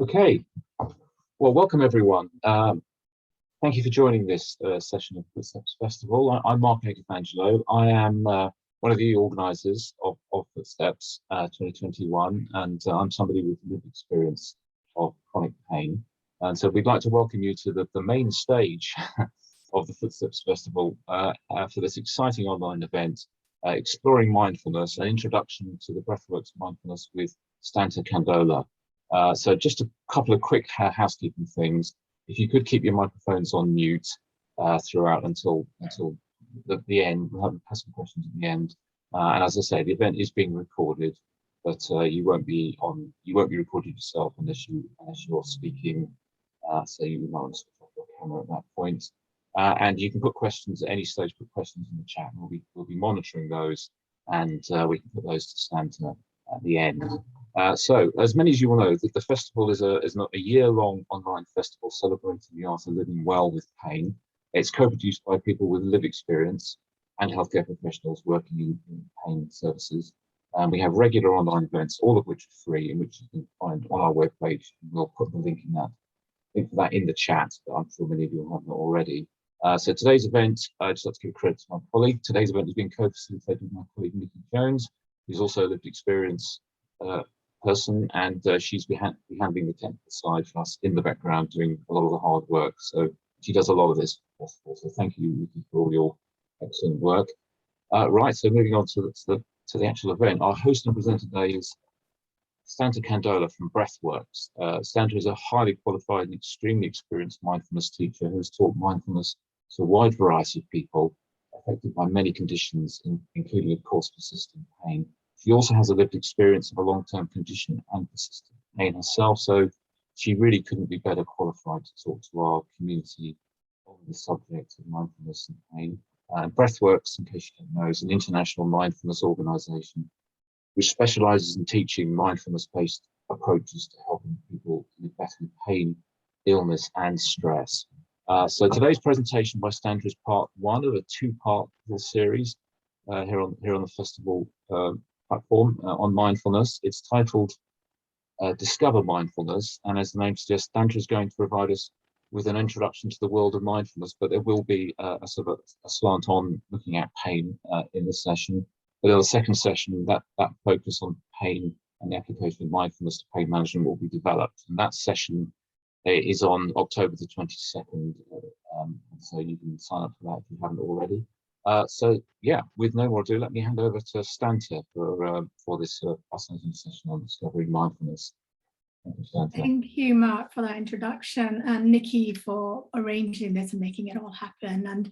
Okay, well, welcome everyone. Thank you for joining this session of Footsteps Festival. I'm Mark Angelo. I am one of the organisers of Footsteps 2021, and I'm somebody with lived experience of chronic pain. And so we'd like to welcome you to the main stage of the Footsteps Festival for this exciting online event, exploring mindfulness, an introduction to the Breathworks mindfulness with Stanter Kandola. So just a couple of quick housekeeping things. If you could keep your microphones on mute throughout until the end, we'll have some questions at the end. And as I say, the event is being recorded, but you won't be recorded yourself unless you're speaking. So you might want to switch off your camera at that point. And you can put questions at any stage. Put questions in the chat, and we'll be monitoring those, and we can put those to Stanter at the end. So, as many as you will know, the festival is not a year-long online festival celebrating the art of living well with pain. It's co-produced by people with lived experience and healthcare professionals working in pain services. We have regular online events, all of which are free, and which you can find on our webpage. We'll put the link for that in the chat, but I'm sure many of you have that already. So today's event, I'd just like to give credit to my colleague. Today's event is being co-facilitated with my colleague Nikki Jones, who's also a lived experience person, and she's handling the technical side for us in the background, doing a lot of the hard work. So she does a lot of this festival. So thank you, Nikki, for all your excellent work. Right, so moving on to the actual event. Our host and presenter today is Stanter Kandola from Breathworks. Stanter is a highly qualified and extremely experienced mindfulness teacher who has taught mindfulness to a wide variety of people affected by many conditions, including, of course, persistent pain. She also has a lived experience of a long-term condition and persistent pain herself, so she really couldn't be better qualified to talk to our community on the subject of mindfulness and pain. Breathworks, in case you don't know, is an international mindfulness organisation which specialises in teaching mindfulness-based approaches to helping people live better with pain, illness, and stress. So today's presentation by Stanter is part one of a two-part series here on the festival platform on mindfulness. It's titled Discover Mindfulness, and as the name suggests, Stanter is going to provide us with an introduction to the world of mindfulness, but there will be a sort of a slant on looking at pain in this session. But in the second session, that focus on pain and the application of mindfulness to pain management will be developed, and that session is on October the 22nd, so you can sign up for that if you haven't already. So yeah, with no more ado, let me hand over to Stanter for this fascinating session on discovering mindfulness. Thank you, Stanter. Thank you, Mark, for that introduction, and Nikki for arranging this and making it all happen. And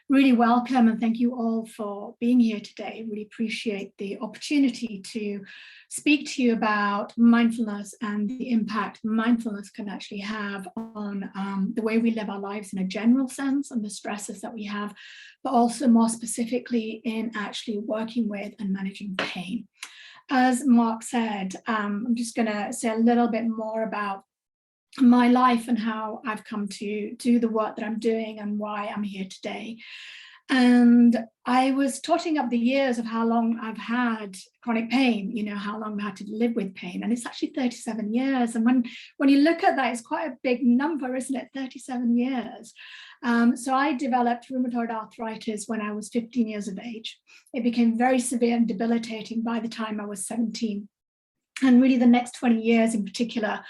really welcome, and thank you all for being here today. Really appreciate the opportunity to speak to you about mindfulness and the impact mindfulness can actually have on the way we live our lives in a general sense and the stresses that we have, but also more specifically in actually working with and managing pain. As Mark said, I'm just going to say a little bit more about my life and how I've come to do the work that I'm doing and why I'm here today. And I was totting up the years of how long I've had chronic pain, how long I've had to live with pain. And it's actually 37 years. And when you look at that, it's quite a big number, isn't it? 37 years. So I developed rheumatoid arthritis when I was 15 years of age. It became very severe and debilitating by the time I was 17. And really the next 20 years in particular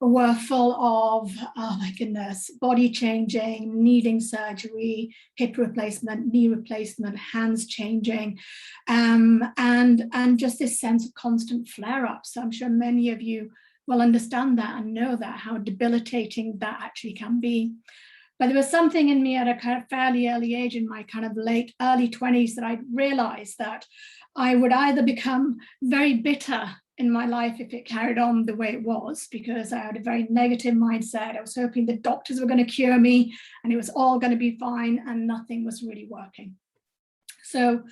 were full of, oh my goodness, body changing, needing surgery, hip replacement, knee replacement, hands changing, and just this sense of constant flare-ups. So I'm sure many of you will understand that and know that, how debilitating that actually can be. But there was something in me at a kind of fairly early age, in my kind of early 20s, that I realized that I would either become very bitter in my life if it carried on the way it was, because I had a very negative mindset. I was hoping the doctors were going to cure me and it was all going to be fine, and nothing was really working. So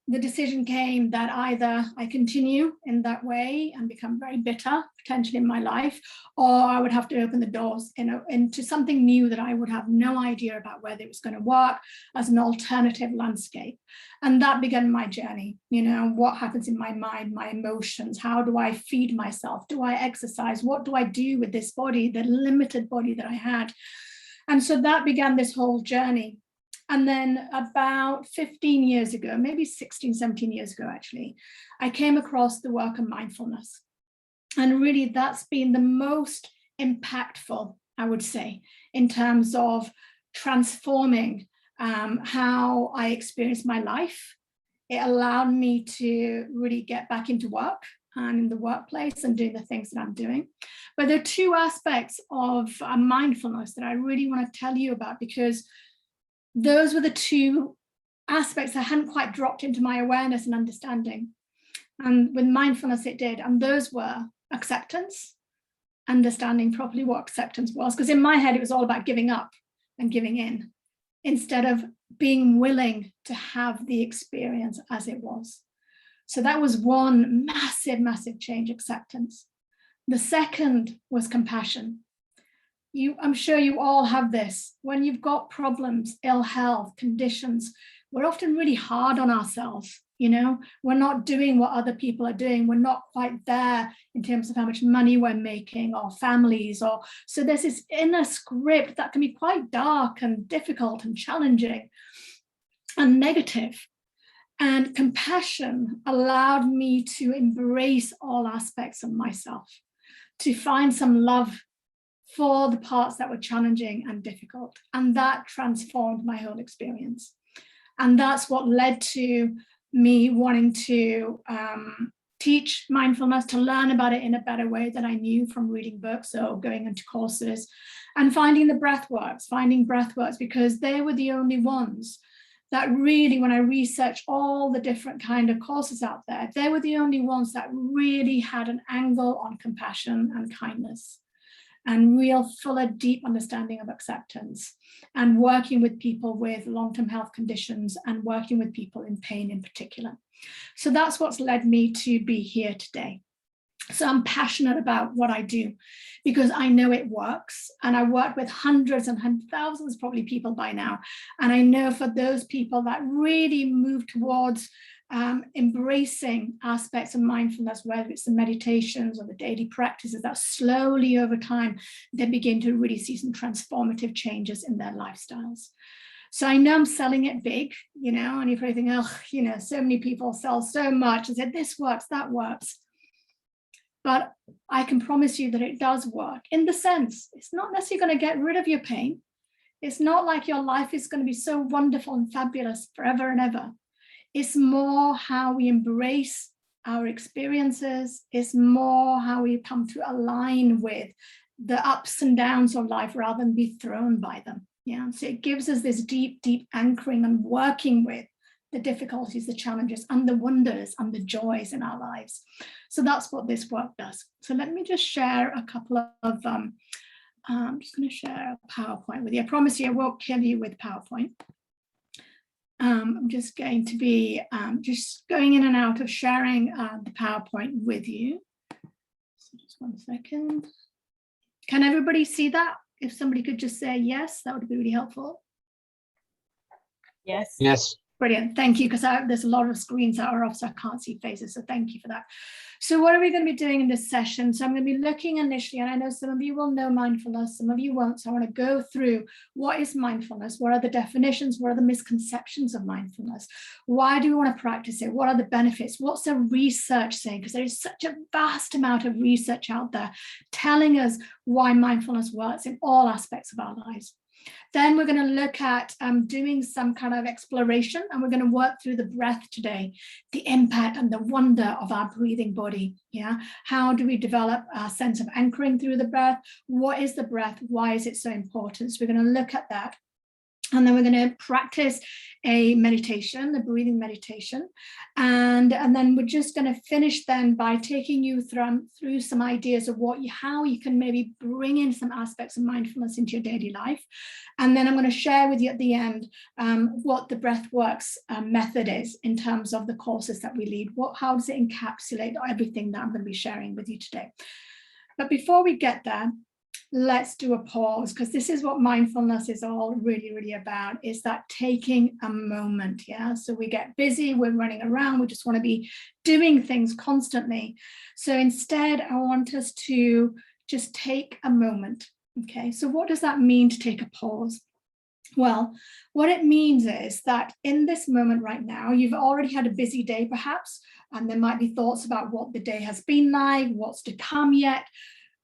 the decision came that either I continue in that way and become very bitter, potentially in my life, or I would have to open the doors into something new that I would have no idea about whether it was going to work as an alternative landscape. And that began my journey. What happens in my mind, my emotions, how do I feed myself? Do I exercise? What do I do with this body, the limited body that I had? And so that began this whole journey. And then about 15 years ago, maybe 16, 17 years ago, actually, I came across the work of mindfulness. And really, that's been the most impactful, I would say, in terms of transforming how I experienced my life. It allowed me to really get back into work and in the workplace and doing the things that I'm doing. But there are two aspects of mindfulness that I really want to tell you about, because those were the two aspects that hadn't quite dropped into my awareness and understanding. And with mindfulness, it did. And those were acceptance, understanding properly what acceptance was. Because in my head, it was all about giving up and giving in, instead of being willing to have the experience as it was. So that was one massive, massive change, acceptance. The second was compassion. I'm sure you all have this. When you've got problems, ill health, conditions, we're often really hard on ourselves. We're not doing what other people are doing. We're not quite there in terms of how much money we're making, or families, so there's this inner script that can be quite dark and difficult and challenging and negative. And compassion allowed me to embrace all aspects of myself, to find some love for the parts that were challenging and difficult. And that transformed my whole experience. And that's what led to me wanting to teach mindfulness, to learn about it in a better way than I knew from reading books or going into courses, and finding breathworks, because they were the only ones that really, when I researched all the different kind of courses out there, they were the only ones that really had an angle on compassion and kindness, and real fuller, deep understanding of acceptance, and working with people with long-term health conditions, and working with people in pain in particular. So that's what's led me to be here today. So I'm passionate about what I do, because I know it works, and I work with hundreds and thousands, probably, people by now. And I know for those people that really move towards embracing aspects of mindfulness, whether it's the meditations or the daily practices, that slowly over time, they begin to really see some transformative changes in their lifestyles. So I know I'm selling it big, and you probably think, oh, so many people sell so much and say, this works, that works. But I can promise you that it does work, in the sense, it's not necessarily going to get rid of your pain. It's not like your life is going to be so wonderful and fabulous forever and ever. It's more how we embrace our experiences. It's more how we come to align with the ups and downs of life rather than be thrown by them. Yeah. So it gives us this deep, deep anchoring and working with the difficulties, the challenges, and the wonders and the joys in our lives. So that's what this work does. So let me just share a couple of, I'm just going to share a PowerPoint with you. I promise you I won't kill you with PowerPoint. I'm just going to be just going in and out of sharing the PowerPoint with you. So just one second. Can everybody see that? If somebody could just say yes, that would be really helpful. Yes. Yes. Brilliant, thank you, because there's a lot of screens that are off, so I can't see faces, so thank you for that. So what are we going to be doing in this session? So I'm going to be looking initially, and I know some of you will know mindfulness, some of you won't, so I want to go through what is mindfulness, what are the definitions, what are the misconceptions of mindfulness, why do we want to practice it, what are the benefits, what's the research saying, because there is such a vast amount of research out there telling us why mindfulness works in all aspects of our lives. Then we're going to look at doing some kind of exploration, and we're going to work through the breath today, the impact and the wonder of our breathing body. Yeah, how do we develop a sense of anchoring through the breath? What is the breath? Why is it so important? So we're going to look at that. And then we're going to practice a meditation, a breathing meditation. And then we're just going to finish then by taking you through some ideas of how you can maybe bring in some aspects of mindfulness into your daily life. And then I'm going to share with you at the end what the Breathworks method is in terms of the courses that we lead. How does it encapsulate everything that I'm going to be sharing with you today? But before we get there, let's do a pause, because this is what mindfulness is all really about, is that taking a moment. Yeah, so we get busy, we're running around, we just want to be doing things constantly. So instead, I want us to just take a moment. Okay, so what does that mean to take a pause? Well, what it means is that in this moment right now, you've already had a busy day perhaps, and there might be thoughts about what the day has been like, what's to come yet.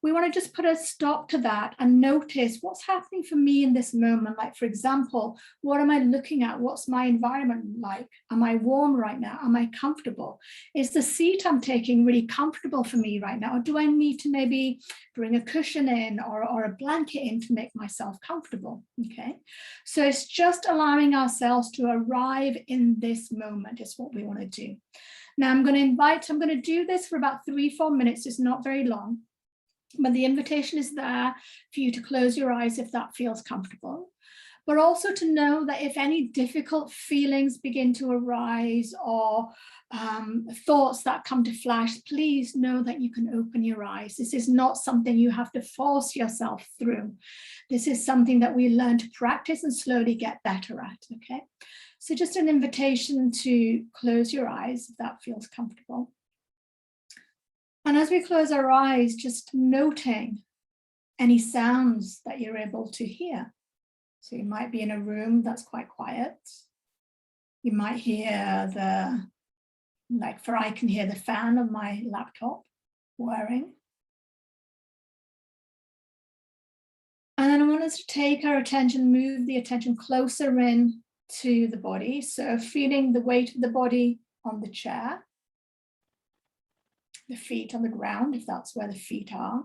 We want to just put a stop to that and notice what's happening for me in this moment. Like, for example, what am I looking at? What's my environment like? Am I warm right now? Am I comfortable? Is the seat I'm taking really comfortable for me right now? Or do I need to maybe bring a cushion in or a blanket in to make myself comfortable? Okay, so it's just allowing ourselves to arrive in this moment is what we want to do. Now I'm going to do this for about 3-4 minutes. It's not very long. But the invitation is there for you to close your eyes if that feels comfortable, but also to know that if any difficult feelings begin to arise or thoughts that come to flash, please know that you can open your eyes. This is not something you have to force yourself through. This is something that we learn to practice and slowly get better at, okay? So just an invitation to close your eyes if that feels comfortable. And as we close our eyes, just noting any sounds that you're able to hear. So you might be in a room that's quite quiet. You might hear I can hear the fan of my laptop whirring. And then I want us to take our attention, move the attention closer in to the body. So feeling the weight of the body on the chair. The feet on the ground, if that's where the feet are.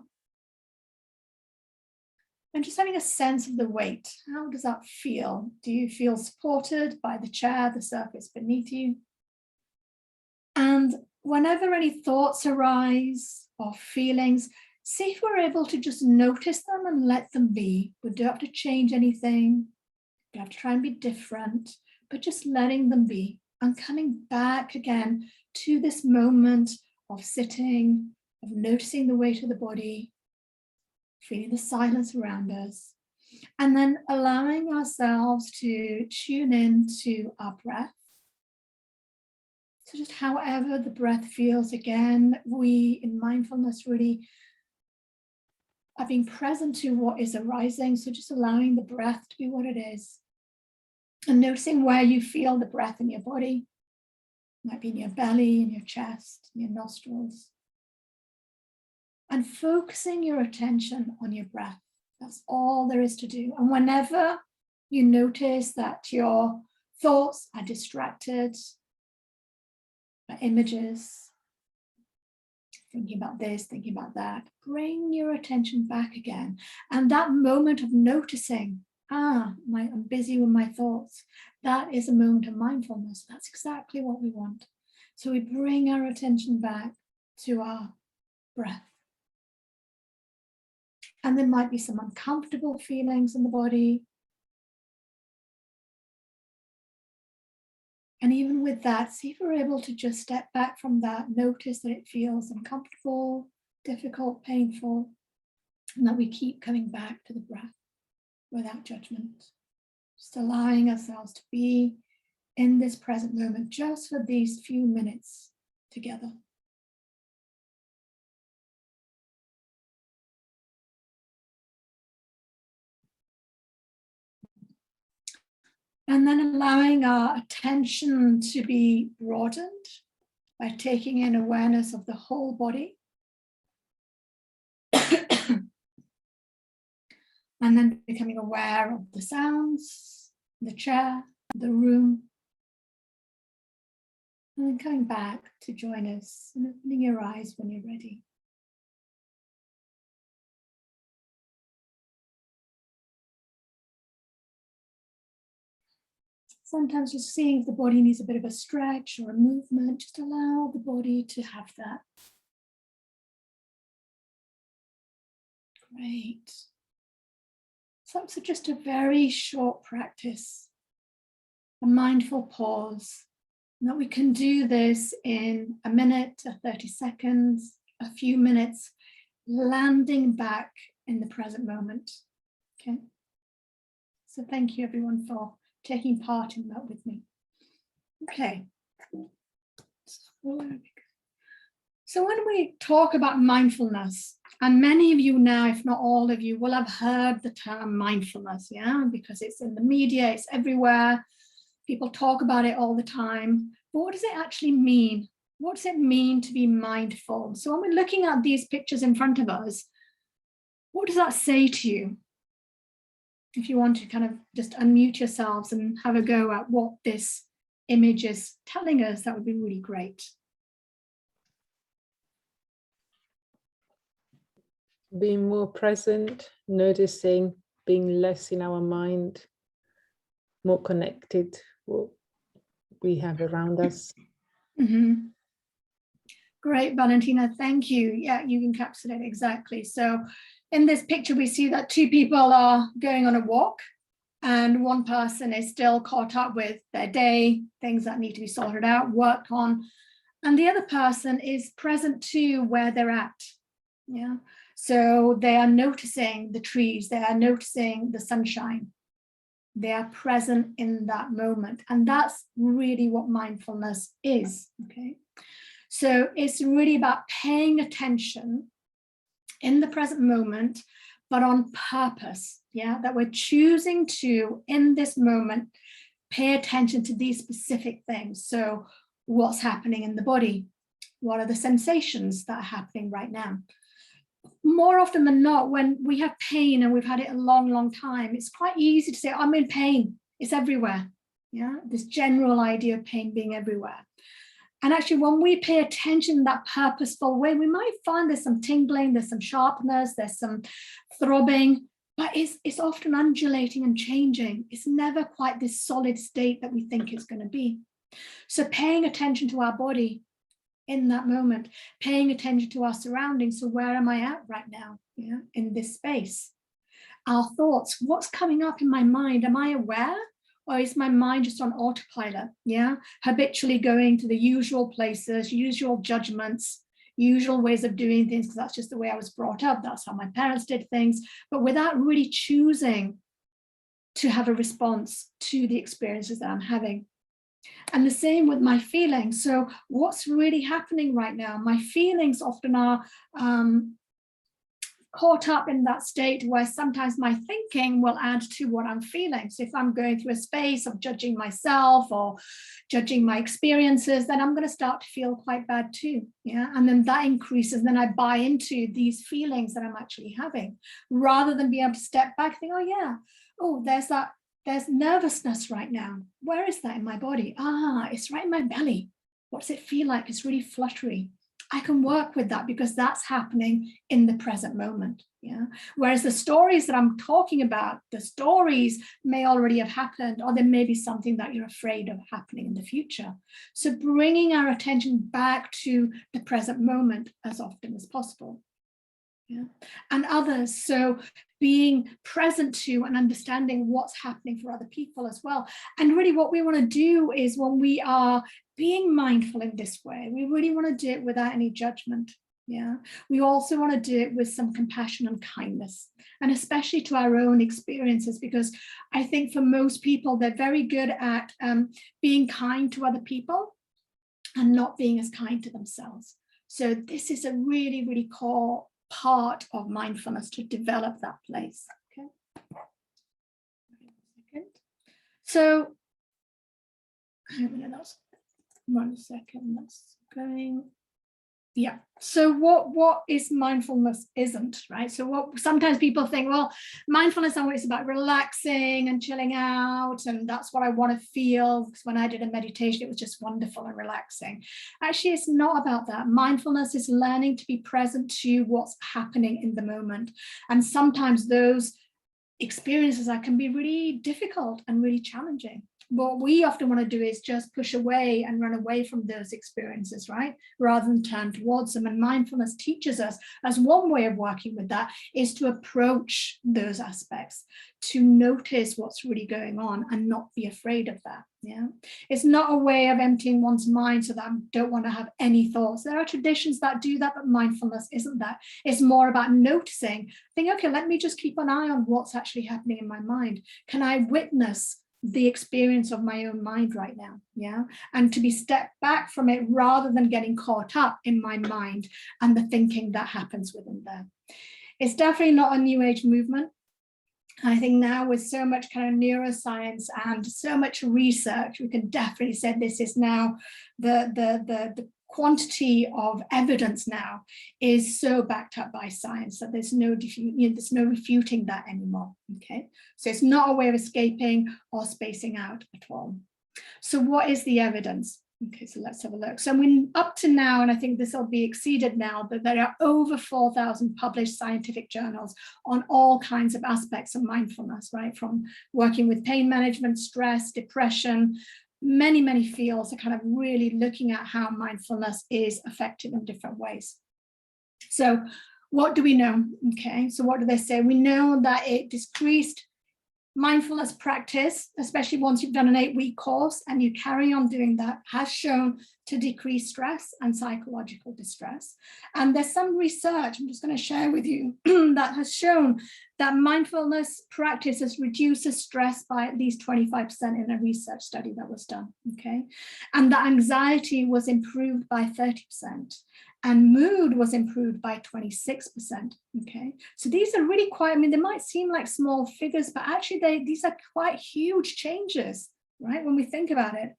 And just having a sense of the weight. How does that feel? Do you feel supported by the chair, the surface beneath you? And whenever any thoughts arise or feelings, see if we're able to just notice them and let them be. We don't have to change anything. We don't have to try and be different, but just letting them be and coming back again to this moment of sitting, of noticing the weight of the body, feeling the silence around us, and then allowing ourselves to tune in to our breath. So just however the breath feels, again, we in mindfulness really are being present to what is arising. So just allowing the breath to be what it is and noticing where you feel the breath in your body. Might be in your belly, in your chest, in your nostrils. And focusing your attention on your breath. That's all there is to do. And whenever you notice that your thoughts are distracted by images, thinking about this, thinking about that, bring your attention back again. And that moment of noticing, I'm busy with my thoughts. That is a moment of mindfulness. That's exactly what we want. So we bring our attention back to our breath. And there might be some uncomfortable feelings in the body. And even with that, see if we're able to just step back from that, notice that it feels uncomfortable, difficult, painful, and that we keep coming back to the breath without judgment. Just allowing ourselves to be in this present moment just for these few minutes together. And then allowing our attention to be broadened by taking in awareness of the whole body. And then becoming aware of the sounds, the chair, the room. And then coming back to join us and opening your eyes when you're ready. Sometimes just seeing if the body needs a bit of a stretch or a movement, just allow the body to have that. Great. So it's just a very short practice, a mindful pause. And that we can do this in a minute, 30 seconds, a few minutes, landing back in the present moment. Okay. So thank you everyone for taking part in that with me. Okay. So when we talk about mindfulness, and many of you now, if not all of you, will have heard the term mindfulness, yeah, because it's in the media, it's everywhere. People talk about it all the time. But what does it actually mean? What does it mean to be mindful? So when we're looking at these pictures in front of us, what does that say to you? If you want to kind of just unmute yourselves and have a go at what this image is telling us, that would be really great. Being more present, noticing, being less in our mind, more connected what we have around us. Mm-hmm. Great, Valentina, thank you. Yeah, you encapsulate exactly. So in this picture, we see that two people are going on a walk and one person is still caught up with their day, things that need to be sorted out, worked on, and the other person is present to where they're at. Yeah, so they are noticing the trees, they are noticing the sunshine. They are present in that moment. And that's really what mindfulness is, okay? So it's really about paying attention in the present moment, but on purpose, yeah? That we're choosing to, in this moment, pay attention to these specific things. So what's happening in the body? What are the sensations that are happening right now? More often than not, when we have pain and we've had it a long, long time, it's quite easy to say, I'm in pain. It's everywhere. Yeah, this general idea of pain being everywhere. And actually, when we pay attention in that purposeful way, we might find there's some tingling, there's some sharpness, there's some throbbing, but it's often undulating and changing. It's never quite this solid state that we think it's going to be. So paying attention to our body in that moment, paying attention to our surroundings. So where am I at right now? Yeah, in this space. Our thoughts, what's coming up in my mind? Am I aware? Or is my mind just on autopilot? Yeah, habitually going to the usual places, usual judgments, usual ways of doing things, because that's just the way I was brought up. That's how my parents did things, but without really choosing to have a response to the experiences that I'm having. And the same with my feelings. So what's really happening right now? My feelings often are caught up in that state where sometimes my thinking will add to what I'm feeling. So if I'm going through a space of judging myself or judging my experiences, then I'm going to start to feel quite bad too. Yeah, and then that increases. Then I buy into these feelings that I'm actually having, rather than be able to step back and think, oh yeah, oh, there's nervousness right now. Where is that in my body? Ah, it's right in my belly. What's it feel like? It's really fluttery. I can work with that because that's happening in the present moment. Yeah. Whereas the stories that I'm talking about, the stories may already have happened, or there may be something that you're afraid of happening in the future. So bringing our attention back to the present moment as often as possible. Yeah. And others. So being present to and understanding what's happening for other people as well. And really what we want to do is, when we are being mindful in this way, we really want to do it without any judgment. Yeah. We also want to do it with some compassion and kindness, and especially to our own experiences, because I think for most people, they're very good at being kind to other people and not being as kind to themselves. So this is a really, really core part of mindfulness, to develop that place. Okay. So, that's 1 second. That's going. Yeah. So what is mindfulness isn't, right? So what sometimes people think, well, mindfulness always about relaxing and chilling out, and that's what I want to feel. Because when I did a meditation, it was just wonderful and relaxing. Actually, it's not about that. Mindfulness is learning to be present to what's happening in the moment. And sometimes those experiences that can be really difficult and really challenging. What we often want to do is just push away and run away from those experiences, right? Rather than turn towards them. And mindfulness teaches us, as one way of working with that, is to approach those aspects, to notice what's really going on and not be afraid of that. Yeah, it's not a way of emptying one's mind so that I don't want to have any thoughts. There are traditions that do that, but mindfulness isn't that. It's more about noticing, think, okay, let me just keep an eye on what's actually happening in my mind. Can I witness the experience of my own mind right now? Yeah, and to be stepped back from it rather than getting caught up in my mind and the thinking that happens within there. It's definitely not a new age movement. I think now with so much kind of neuroscience and so much research, we can definitely say this is now the quantity of evidence now is so backed up by science that there's no refuting that anymore. Okay, so it's not a way of escaping or spacing out at all. So what is the evidence? Okay, so let's have a look. So up to now, and I think this will be exceeded now, but there are over 4,000 published scientific journals on all kinds of aspects of mindfulness, right? From working with pain management, stress, depression, many fields are kind of really looking at how mindfulness is effective in different ways. So what do we know? Okay, so what do they say? We know that it decreased mindfulness practice, especially once you've done an 8-week course and you carry on doing that, has shown to decrease stress and psychological distress. And there's some research I'm just going to share with you that has shown that mindfulness practices reduces stress by at least 25% in a research study that was done. Okay, and that anxiety was improved by 30%. And mood was improved by 26%. Okay, so these are really quite, I mean, they might seem like small figures, but actually these are quite huge changes, right? When we think about it.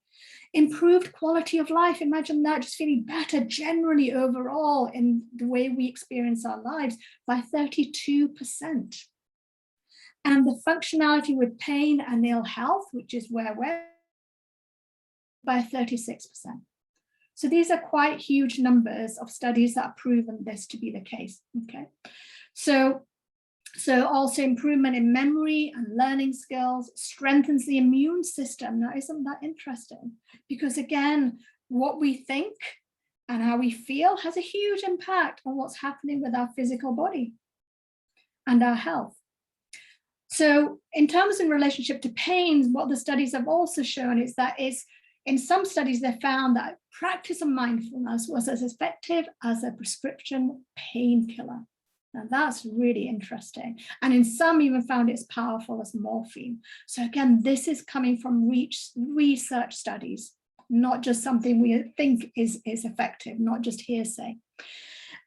Improved quality of life, imagine that, just feeling better generally overall in the way we experience our lives by 32%. And the functionality with pain and ill health, which is where we're, by 36%. So these are quite huge numbers of studies that have proven this to be the case. Okay, so also improvement in memory and learning skills, strengthens the immune system. Now, isn't that interesting? Because again, what we think and how we feel has a huge impact on what's happening with our physical body and our health. So in terms of relationship to pain, what the studies have also shown is that in some studies, they found that practice of mindfulness was as effective as a prescription painkiller. Now that's really interesting. And in some even found it as powerful as morphine. So again, this is coming from research studies, not just something we think is effective, not just hearsay.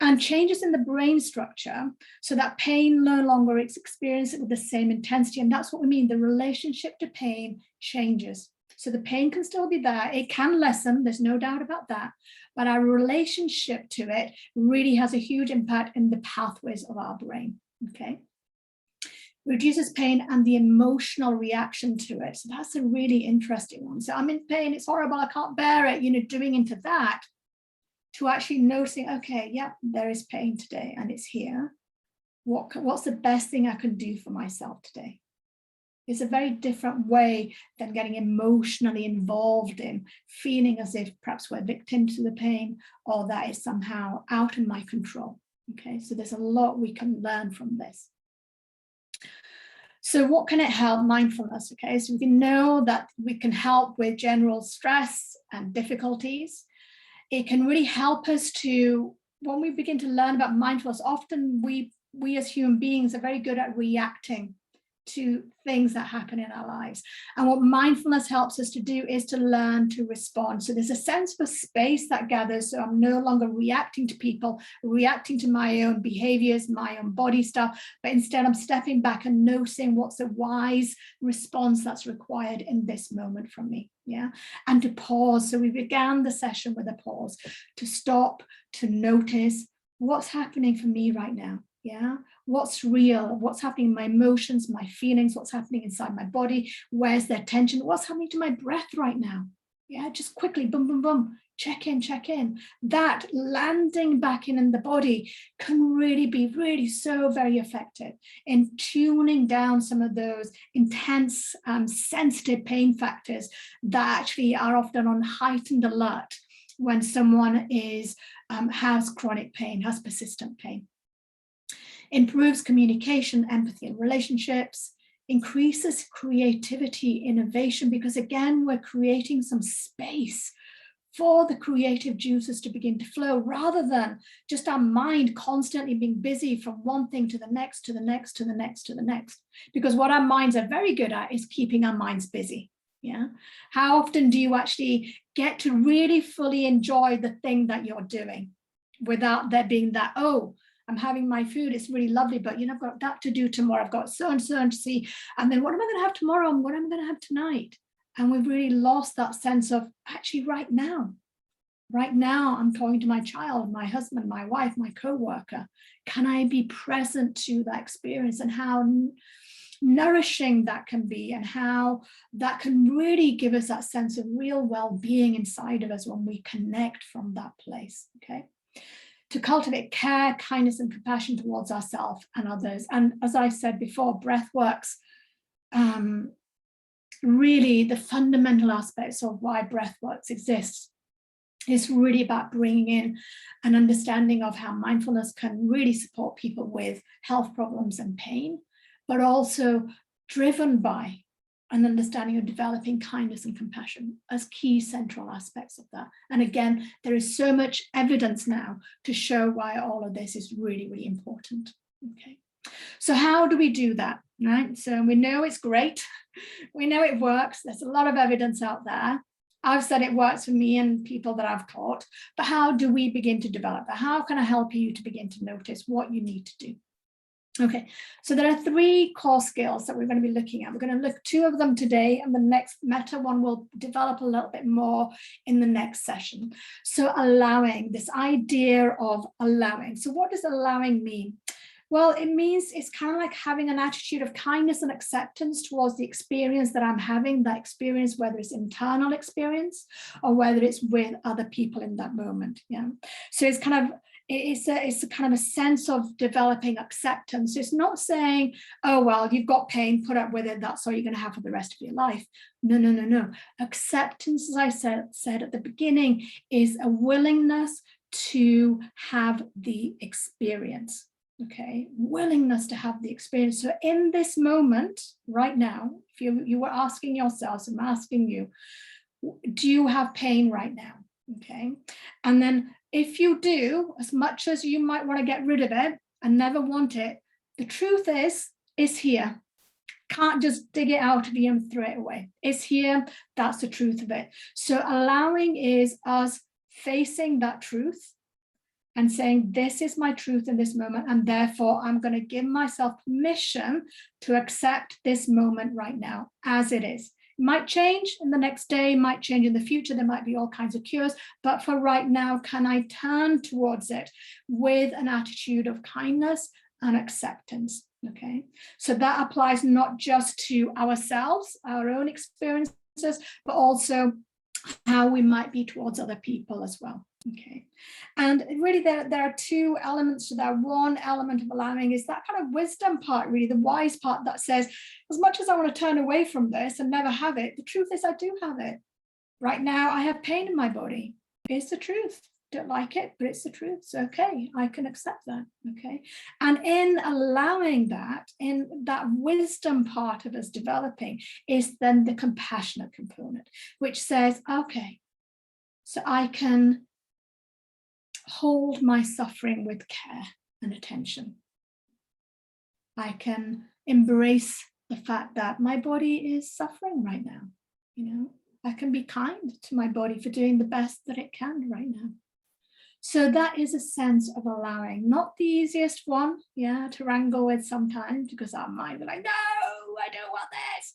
And changes in the brain structure so that pain no longer is experienced with the same intensity. And that's what we mean, the relationship to pain changes. So the pain can still be there, it can lessen, there's no doubt about that, but our relationship to it really has a huge impact in the pathways of our brain, okay? Reduces pain and the emotional reaction to it. So that's a really interesting one. So I'm in pain, it's horrible, I can't bear it, doing into that, to actually noticing, okay, yeah, there is pain today and it's here. What's the best thing I can do for myself today? It's a very different way than getting emotionally involved in feeling as if perhaps we're victims to the pain or that is somehow out of my control. Okay, so there's a lot we can learn from this. So what can it help? Mindfulness, okay, so we can know that we can help with general stress and difficulties. It can really help us to, when we begin to learn about mindfulness, often we as human beings are very good at reacting to things that happen in our lives. And what mindfulness helps us to do is to learn to respond. So there's a sense of space that gathers. So I'm no longer reacting to people, reacting to my own behaviors, my own body stuff, but instead I'm stepping back and noticing what's a wise response that's required in this moment from me. Yeah, and to pause. So we began the session with a pause, to stop, to notice what's happening for me right now. Yeah, what's real, what's happening in my emotions, my feelings, what's happening inside my body, where's the tension, what's happening to my breath right now. Yeah, just quickly, boom, boom, boom, check in, check in. That landing back in the body can really be so very effective in tuning down some of those intense, sensitive pain factors that actually are often on heightened alert when someone has chronic pain, has persistent pain. Improves communication, empathy, and relationships. Increases creativity, innovation, because again, we're creating some space for the creative juices to begin to flow, rather than just our mind constantly being busy from one thing to the next, to the next, to the next, to the next. Because what our minds are very good at is keeping our minds busy. Yeah. How often do you actually get to really fully enjoy the thing that you're doing without there being that, oh, I'm having my food, it's really lovely, but I've got that to do tomorrow, I've got so and so to see, and then what am I going to have tomorrow, and what am I going to have tonight? And we've really lost that sense of actually right now I'm talking to my child, my husband, my wife, my co-worker. Can I be present to that experience, and how nourishing that can be, and how that can really give us that sense of real well-being inside of us when we connect from that place. Okay. To cultivate care, kindness, and compassion towards ourselves and others. And as I said before, breathworks, really the fundamental aspects of why breathworks exists is really about bringing in an understanding of how mindfulness can really support people with health problems and pain, but also driven by an understanding of developing kindness and compassion as key central aspects of that. And again, there is so much evidence now to show why all of this is really, really important. Okay, so how do we do that, right? So we know it's great. We know it works. There's a lot of evidence out there. I've said it works for me and people that I've taught, but how do we begin to develop that? How can I help you to begin to notice what you need to do? Okay, so there are 3 core skills that we're going to be looking at. We're going to look 2 of them today, and the next meta one will develop a little bit more in the next session. So allowing, this idea of allowing. So what does allowing mean? Well, it means it's kind of like having an attitude of kindness and acceptance towards the experience that I'm having, that experience, whether it's internal experience or whether it's with other people in that moment. Yeah. So it's kind of, it's a kind of a sense of developing acceptance. It's not saying, oh, well, you've got pain, put up with it, that's all you're going to have for the rest of your life. No. Acceptance, as I said at the beginning, is a willingness to have the experience. Okay, willingness to have the experience. So in this moment, right now, if you were asking yourselves, I'm asking you, do you have pain right now? Okay, and then if you do, as much as you might want to get rid of it and never want it, the truth is here. Can't just dig it out of you and throw it away. It's here. That's the truth of it. So allowing is us facing that truth and saying, this is my truth in this moment, and therefore I'm going to give myself permission to accept this moment right now as it is. It might change in the next day, might change in the future, there might be all kinds of cures, but for right now, can I turn towards it with an attitude of kindness and acceptance? Okay, so that applies not just to ourselves, our own experiences, but also how we might be towards other people as well. Okay, and really there are 2 elements to that. One element of allowing is that kind of wisdom part, really the wise part that says, as much as I want to turn away from this and never have it, the truth is I do have it. Right now I have pain in my body. It's the truth. Don't like it, but it's the truth. It's okay. I can accept that. Okay, and in allowing that, in that wisdom part of us developing, is then the compassionate component, which says, okay, so I can hold my suffering with care and attention. I can embrace the fact that my body is suffering right now. I can be kind to my body for doing the best that it can right now. So that is a sense of allowing, not the easiest one, to wrangle with sometimes, because our mind is like, no, I don't want this.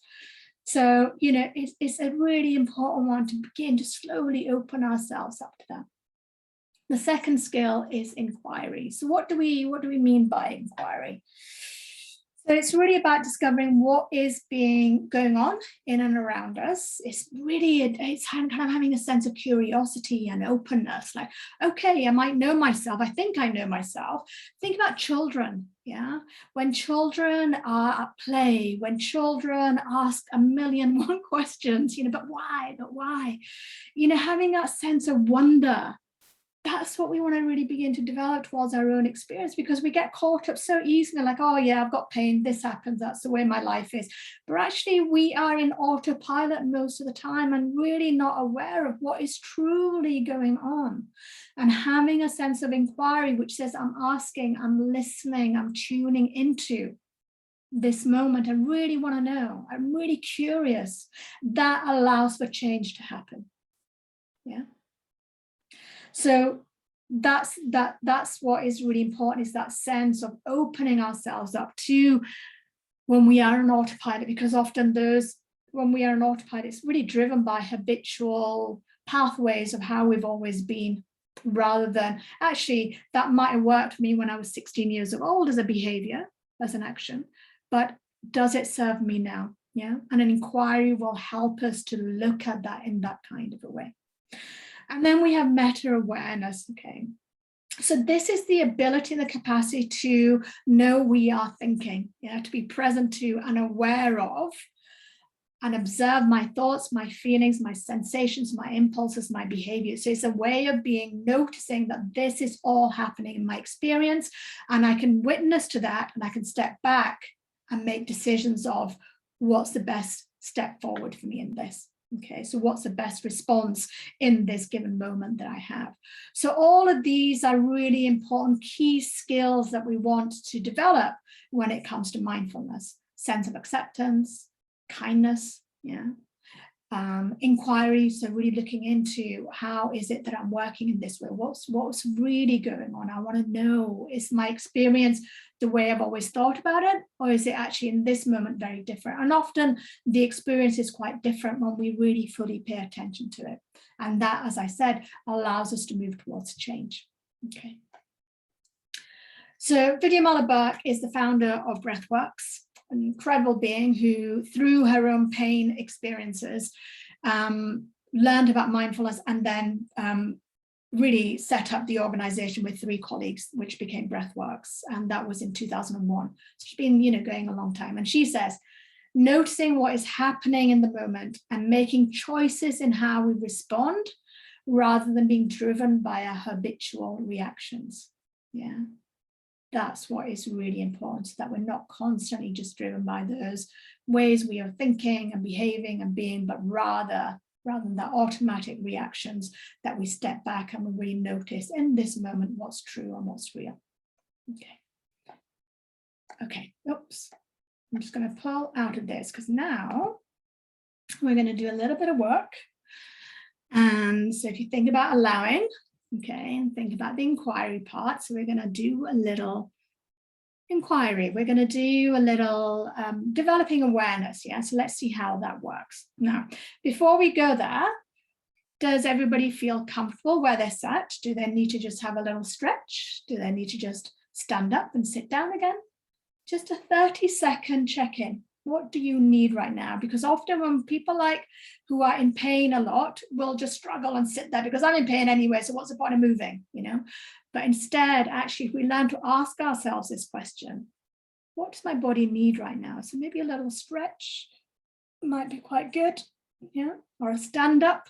So, it's a really important one to begin to slowly open ourselves up to that. The second skill is inquiry. So what do we mean by inquiry? So it's really about discovering what is going on in and around us. It's kind of having a sense of curiosity and openness. Like, okay, I might know myself. I think I know myself. Think about children. Yeah, when children are at play, when children ask a million one questions, but why? But why? Having that sense of wonder. That's what we want to really begin to develop towards our own experience, because we get caught up so easily, like, oh yeah, I've got pain, this happens, that's the way my life is. But actually we are in autopilot most of the time and really not aware of what is truly going on. And having a sense of inquiry, which says, I'm asking, I'm listening, I'm tuning into this moment. I really want to know, I'm really curious. That allows for change to happen. Yeah. So that's what is really important, is that sense of opening ourselves up to when we are on autopilot, because often when we are on autopilot, it's really driven by habitual pathways of how we've always been, rather than actually that might have worked for me when I was 16 years old as a behavior, as an action, but does it serve me now? Yeah. And an inquiry will help us to look at that in that kind of a way. And then we have meta-awareness, okay? So this is the ability and the capacity to know we are thinking, to be present to and aware of and observe my thoughts, my feelings, my sensations, my impulses, my behaviors. So it's a way of noticing that this is all happening in my experience, and I can witness to that, and I can step back and make decisions of what's the best step forward for me in this. Okay, so what's the best response in this given moment that I have? So all of these are really important key skills that we want to develop when it comes to mindfulness. Sense of acceptance, kindness, inquiry. So really looking into, how is it that I'm working in this way? What's really going on? I want to know, is my experience the way I've always thought about it, or is it actually in this moment very different? And often the experience is quite different when we really fully pay attention to it. And that, as I said, allows us to move towards change. Okay. So Vidya Mala-Burke is the founder of Breathworks, an incredible being who, through her own pain experiences, learned about mindfulness, and then really set up the organization with 3 colleagues, which became Breathworks, and that was in 2001. So she's been, going a long time. And she says, noticing what is happening in the moment and making choices in how we respond, rather than being driven by our habitual reactions. Yeah. That's what is really important, so that we're not constantly just driven by those ways we are thinking and behaving and being, but rather than the automatic reactions, that we step back and we really notice in this moment what's true and what's real. Okay, oops. I'm just going to pull out of this, because now we're going to do a little bit of work. And so if you think about allowing, okay, and think about the inquiry part. So we're going to do a little inquiry. We're going to do a little developing awareness. Yeah, so let's see how that works. Now, before we go there, does everybody feel comfortable where they're sat? Do they need to just have a little stretch? Do they need to just stand up and sit down again? Just a 30-second check-in. What do you need right now? Because often when people who are in pain a lot will just struggle and sit there, because I'm in pain anyway, so what's the point of moving, But instead, actually, if we learn to ask ourselves this question, what does my body need right now? So maybe a little stretch might be quite good, or a stand up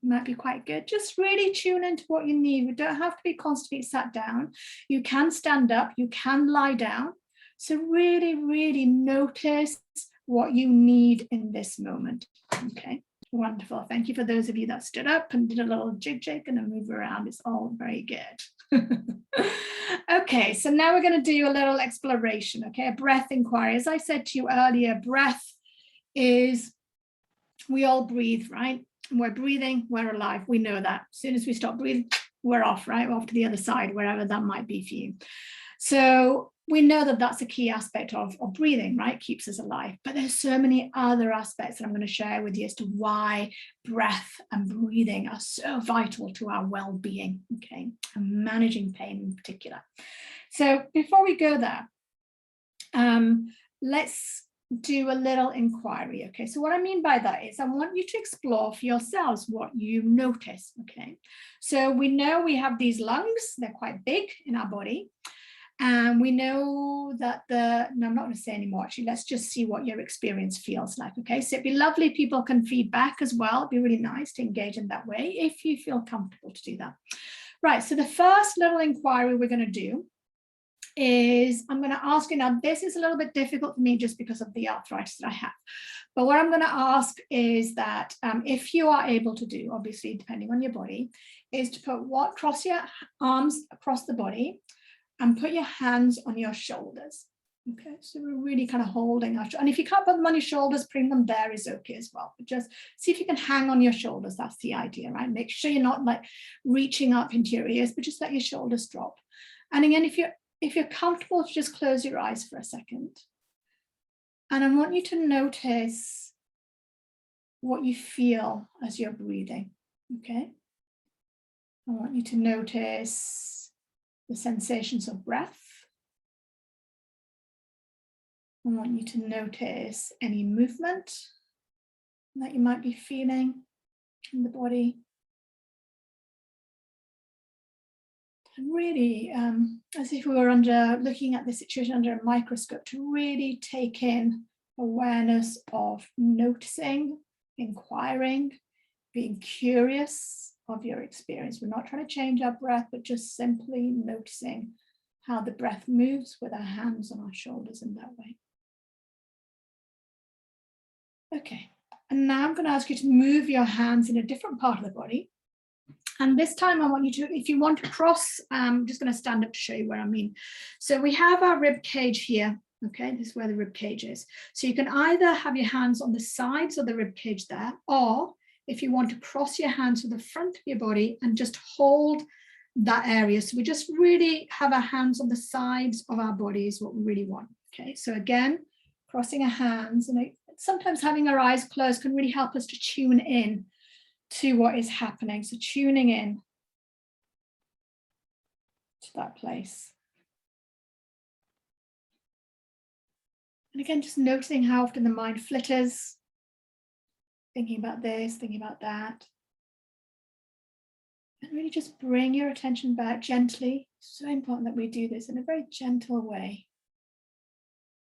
might be quite good. Just really tune into what you need. We don't have to be constantly sat down. You can stand up, you can lie down. So really, really notice what you need in this moment. Okay, wonderful. Thank you for those of you that stood up and did a little jig and a move around. It's all very good. Okay, so now we're going to do a little exploration, okay, a breath inquiry. As I said to you earlier, breath is, we all breathe, right? We're breathing, we're alive. We know that. As soon as we stop breathing, we're off, right? We're off to the other side, wherever that might be for you. So we know that that's a key aspect of breathing, right? Keeps us alive. But there's so many other aspects that I'm going to share with you as to why breath and breathing are so vital to our well-being, okay, and managing pain in particular. So before we go there, let's do a little inquiry. Okay, so what I mean by that is I want you to explore for yourselves what you notice. Okay, so we know we have these lungs, they're quite big in our body. And we know that no, I'm not going to say anymore, actually. Let's just see what your experience feels like. Okay, so it'd be lovely. People can feedback as well. It'd be really nice to engage in that way if you feel comfortable to do that. Right, so the first little inquiry we're going to do is I'm going to ask you now, this is a little bit difficult for me just because of the arthritis that I have. But what I'm going to ask is that if you are able to do, obviously, depending on your body, is to cross your arms across the body and put your hands on your shoulders. Okay, so we're really kind of holding our, and if you can't put them on your shoulders, putting them there is okay as well. But just see if you can hang on your shoulders. That's the idea, right? Make sure you're not like reaching up into your ears, but just let your shoulders drop. And again, if you're comfortable, just close your eyes for a second. And I want you to notice what you feel as you're breathing. Okay, I want you to notice the sensations of breath. I want you to notice any movement that you might be feeling in the body. And really, as if we were looking at the situation under a microscope, to really take in awareness of noticing, inquiring, being curious of your experience. We're not trying to change our breath, but just simply noticing how the breath moves with our hands on our shoulders in that way. Okay, and now I'm going to ask you to move your hands in a different part of the body. And this time I want you to, if you want to cross, I'm just going to stand up to show you what I mean. So we have our rib cage here. Okay, this is where the rib cage is. So you can either have your hands on the sides of the rib cage there, or if you want to cross your hands to the front of your body and just hold that area. So we just really have our hands on the sides of our body is what we really want. Okay, so again, crossing our hands, and sometimes having our eyes closed can really help us to tune in to what is happening. So tuning in to that place. And again, just noticing how often the mind flitters, thinking about this, thinking about that. And really just bring your attention back gently. It's so important that we do this in a very gentle way.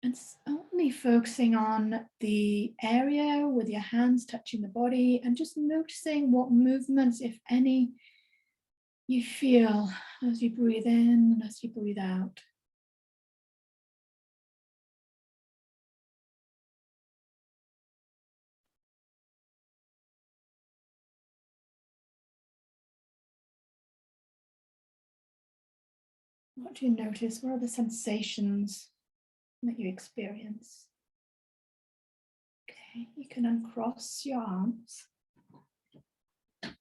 And only focusing on the area with your hands touching the body and just noticing what movements, if any, you feel as you breathe in and as you breathe out. What do you notice? What are the sensations that you experience? Okay, you can uncross your arms. So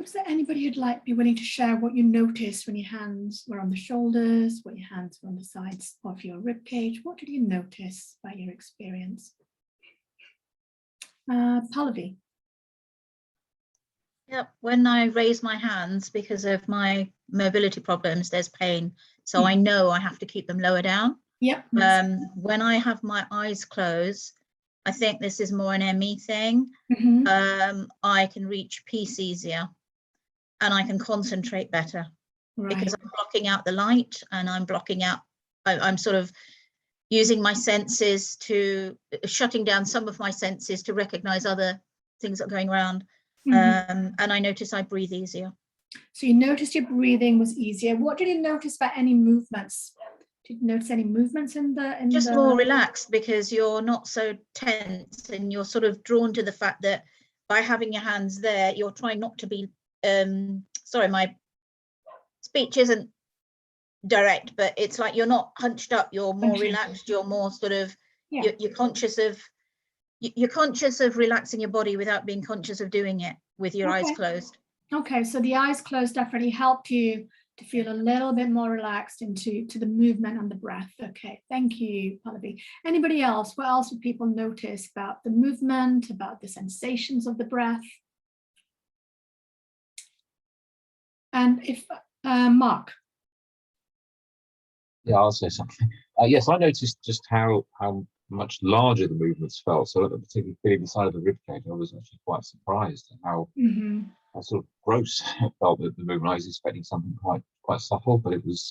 is there anybody who'd be willing to share what you noticed when your hands were on the shoulders, what your hands were on the sides of your rib cage? What did you notice by your experience? Pallavi. Yep, when I raise my hands because of my mobility problems, there's pain. So I know I have to keep them lower down. Yep. When I have my eyes closed, I think this is more an ME thing. I can reach peace easier and I can concentrate better because I'm blocking out the light and I'm blocking out, I'm sort of using my senses to, shutting down some of my senses to recognize other things that are going around. And I notice I breathe easier. So you noticed your breathing was easier. What did you notice about any movements? Did you notice any movements in the more relaxed because you're not so tense and you're sort of drawn to the fact that by having your hands there, you're trying not to be sorry, my speech isn't direct, but it's like you're not hunched up, you're more relaxed, you're more sort of you're conscious of relaxing your body without being conscious of doing it with your eyes closed. Okay, so the eyes closed definitely helped you to feel a little bit more relaxed into the movement and the breath. Okay, thank you, Pallavi. Anybody else? What else would people notice about the movement, about the sensations of the breath? And if Mark. Yeah, I'll say something. Yes, I noticed just how much larger the movements felt. So particularly feeling the side of the ribcage, I was actually quite surprised at how sort of gross it felt, the movement. I was expecting something quite subtle, but it was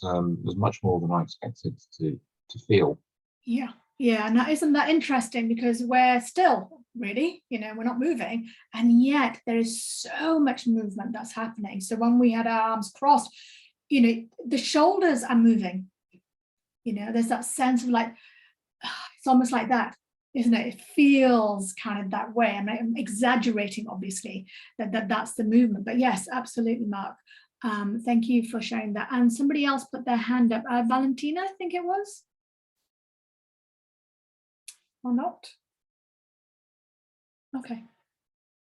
much more than I expected to feel. Yeah, and isn't that interesting, because we're still really, we're not moving, and yet there is so much movement that's happening. So when we had our arms crossed, the shoulders are moving. There's that sense of like, it's almost like that, isn't it? It feels kind of that way. I'm exaggerating, obviously, that's the movement, but yes, absolutely, Mark. Thank you for sharing that. And somebody else put their hand up. Valentina, I think it was. Or not? Okay,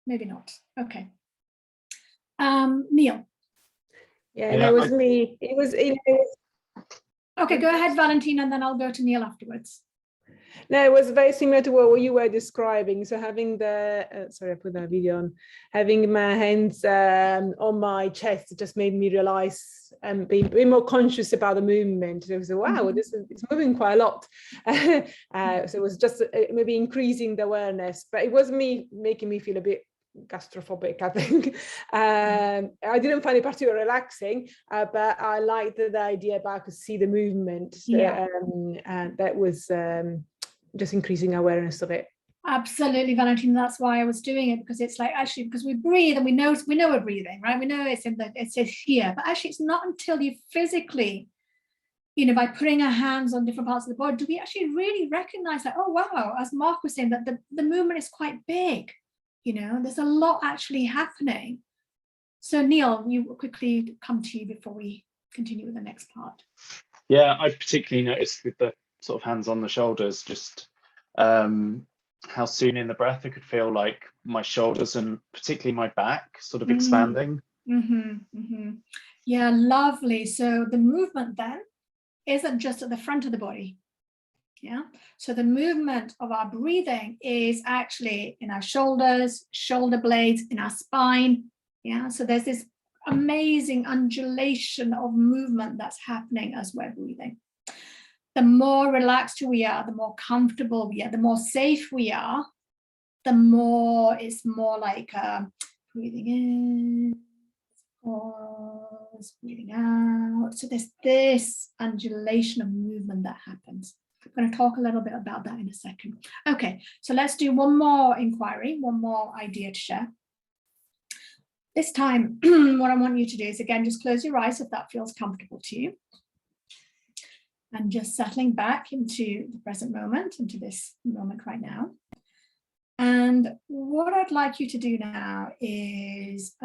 maybe not. Okay. Neil. Yeah, that was me. It was. Okay, go ahead, Valentina, and then I'll go to Neil afterwards. No, it was very similar to what you were describing. So having the, sorry, I put that video on, having my hands on my chest just made me realize and be more conscious about the movement. It was, wow, it's moving quite a lot. So it was just maybe increasing the awareness, but it was making me feel a bit gastrophobic, I think. I didn't find it particularly relaxing, but I liked the idea about I could see the movement. And that was just increasing awareness of it. Absolutely, Valentina. That's why I was doing it, because it's like, actually, because we breathe and we know we're breathing, right? We know it's here, but actually it's not until you physically, by putting our hands on different parts of the body, do we actually really recognize that, oh wow, as Mark was saying, that the movement is quite big. There's a lot actually happening. So Neil, you quickly come to you before we continue with the next part. Yeah, I particularly noticed with the sort of hands on the shoulders, just how soon in the breath I could feel like my shoulders and particularly my back sort of expanding. Yeah, lovely. So the movement then isn't just at the front of the body. Yeah, so the movement of our breathing is actually in our shoulders, shoulder blades, in our spine. Yeah, so there's this amazing undulation of movement that's happening as we're breathing. The more relaxed we are, the more comfortable we are, the more safe we are, the more it's more like breathing in, pause, breathing out. So there's this undulation of movement that happens. I'm going to talk a little bit about that in a second. Okay, so let's do one more inquiry, one more idea to share. This time, what I want you to do is, again, just close your eyes if that feels comfortable to you. And just settling back into the present moment, into this moment right now. And what I'd like you to do now is,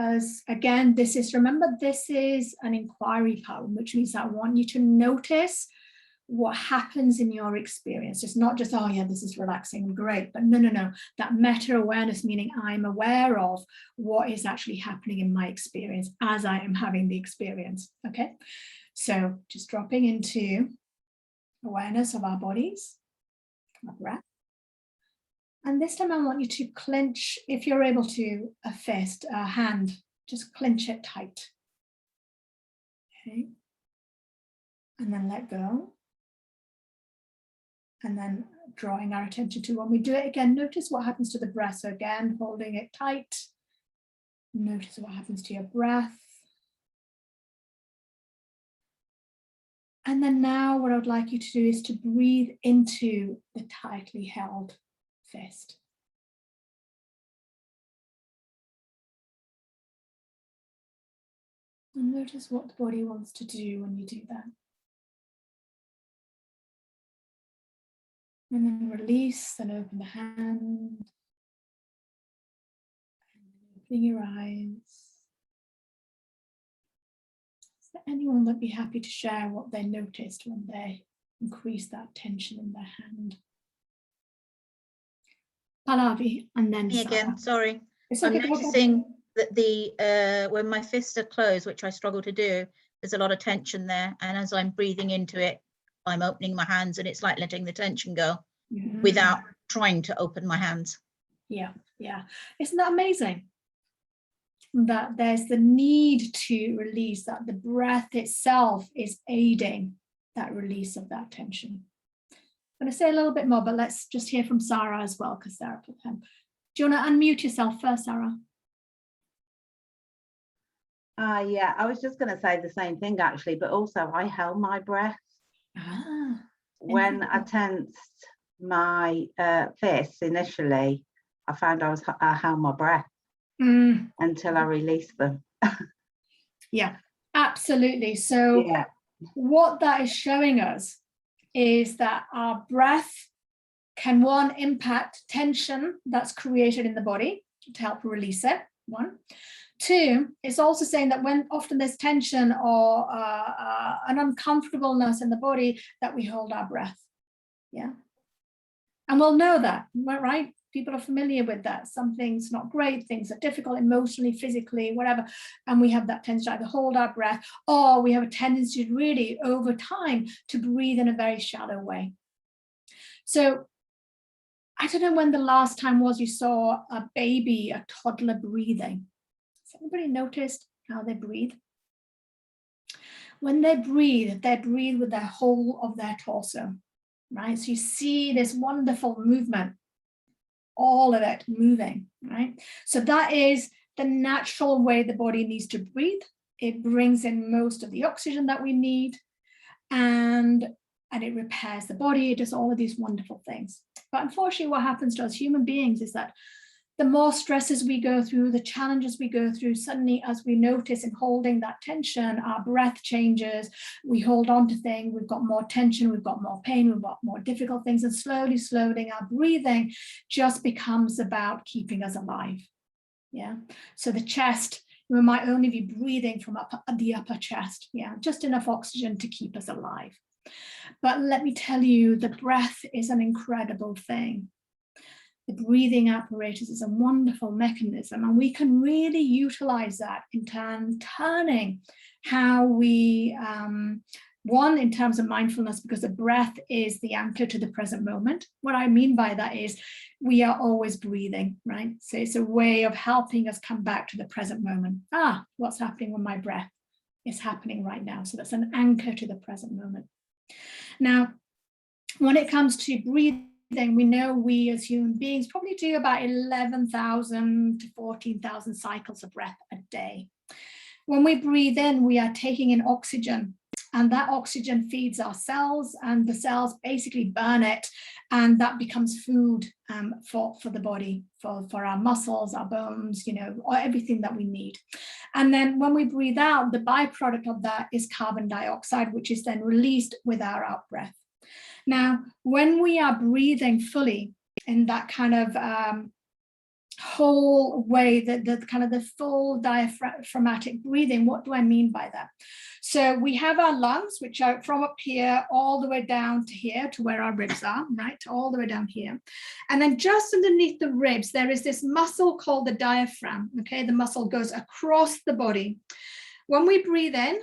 again, remember, this is an inquiry part, which means I want you to notice what happens in your experience. It's not just, oh yeah, this is relaxing, great, but no, that meta awareness, meaning I'm aware of what is actually happening in my experience as I am having the experience. Okay, so just dropping into awareness of our bodies, our breath. And this time I want you to clench, if you're able to, a fist, a hand, just clench it tight. Okay, and then let go. And then drawing our attention to, when we do it again, notice what happens to the breath. So again, holding it tight. Notice what happens to your breath. And then now what I would like you to do is to breathe into the tightly held fist. And notice what the body wants to do when you do that. And then release and open the hand. And opening your eyes. Is there anyone that'd be happy to share what they noticed when they increased that tension in their hand? Pallavi, and then Me again, sorry. It's I'm okay, noticing that when my fists are closed, which I struggle to do, there's a lot of tension there. And as I'm breathing into it, I'm opening my hands, and it's like letting the tension go without trying to open my hands. Yeah. Isn't that amazing? That there's the need to release, that the breath itself is aiding that release of that tension. I'm going to say a little bit more, but let's just hear from Sarah as well, because Sarah put them. Do you want to unmute yourself first, Sarah? Yeah, I was just going to say the same thing actually, but also I held my breath. When I tensed my fists initially, I found I held my breath until I released them. Yeah, absolutely. So yeah. What that is showing us is that our breath can, one, impact tension that's created in the body to help release it, one. Two, it's also saying that when often there's tension or an uncomfortableness in the body, that we hold our breath. Yeah. And we'll know that, right? People are familiar with that. Something's not great, things are difficult emotionally, physically, whatever. And we have that tendency to either hold our breath, or we have a tendency to really, over time, to breathe in a very shallow way. So I don't know when the last time was you saw a baby, a toddler breathing. Has anybody noticed how they breathe? When they breathe with the whole of their torso, right? So you see this wonderful movement, all of it moving, right? So that is the natural way the body needs to breathe. It brings in most of the oxygen that we need, and it repairs the body. It does all of these wonderful things. But unfortunately, what happens to us human beings is that the more stresses we go through, the challenges we go through, suddenly, as we notice in holding that tension, our breath changes, we hold on to things, we've got more tension, we've got more pain, we've got more difficult things, and slowly, our breathing just becomes about keeping us alive. Yeah. So the chest, we might only be breathing from the upper chest. Yeah, just enough oxygen to keep us alive. But let me tell you, the breath is an incredible thing. The breathing apparatus is a wonderful mechanism, and we can really utilize that in turning how we, one, in terms of mindfulness, because the breath is the anchor to the present moment. What I mean by that is we are always breathing, right? So it's a way of helping us come back to the present moment. What's happening with my breath? It's happening right now. So that's an anchor to the present moment. Now, when it comes to breathing, we know we as human beings probably do about 11,000 to 14,000 cycles of breath a day. When we breathe in, we are taking in oxygen, and that oxygen feeds our cells, and the cells basically burn it, and that becomes food for the body, for our muscles, our bones, everything that we need. And then when we breathe out, the byproduct of that is carbon dioxide, which is then released with our out breath. Now, when we are breathing fully in that kind of whole way, the kind of the full diaphragmatic breathing, what do I mean by that? So we have our lungs, which are from up here all the way down to here, to where our ribs are, right? All the way down here. And then just underneath the ribs, there is this muscle called the diaphragm, okay? The muscle goes across the body. When we breathe in,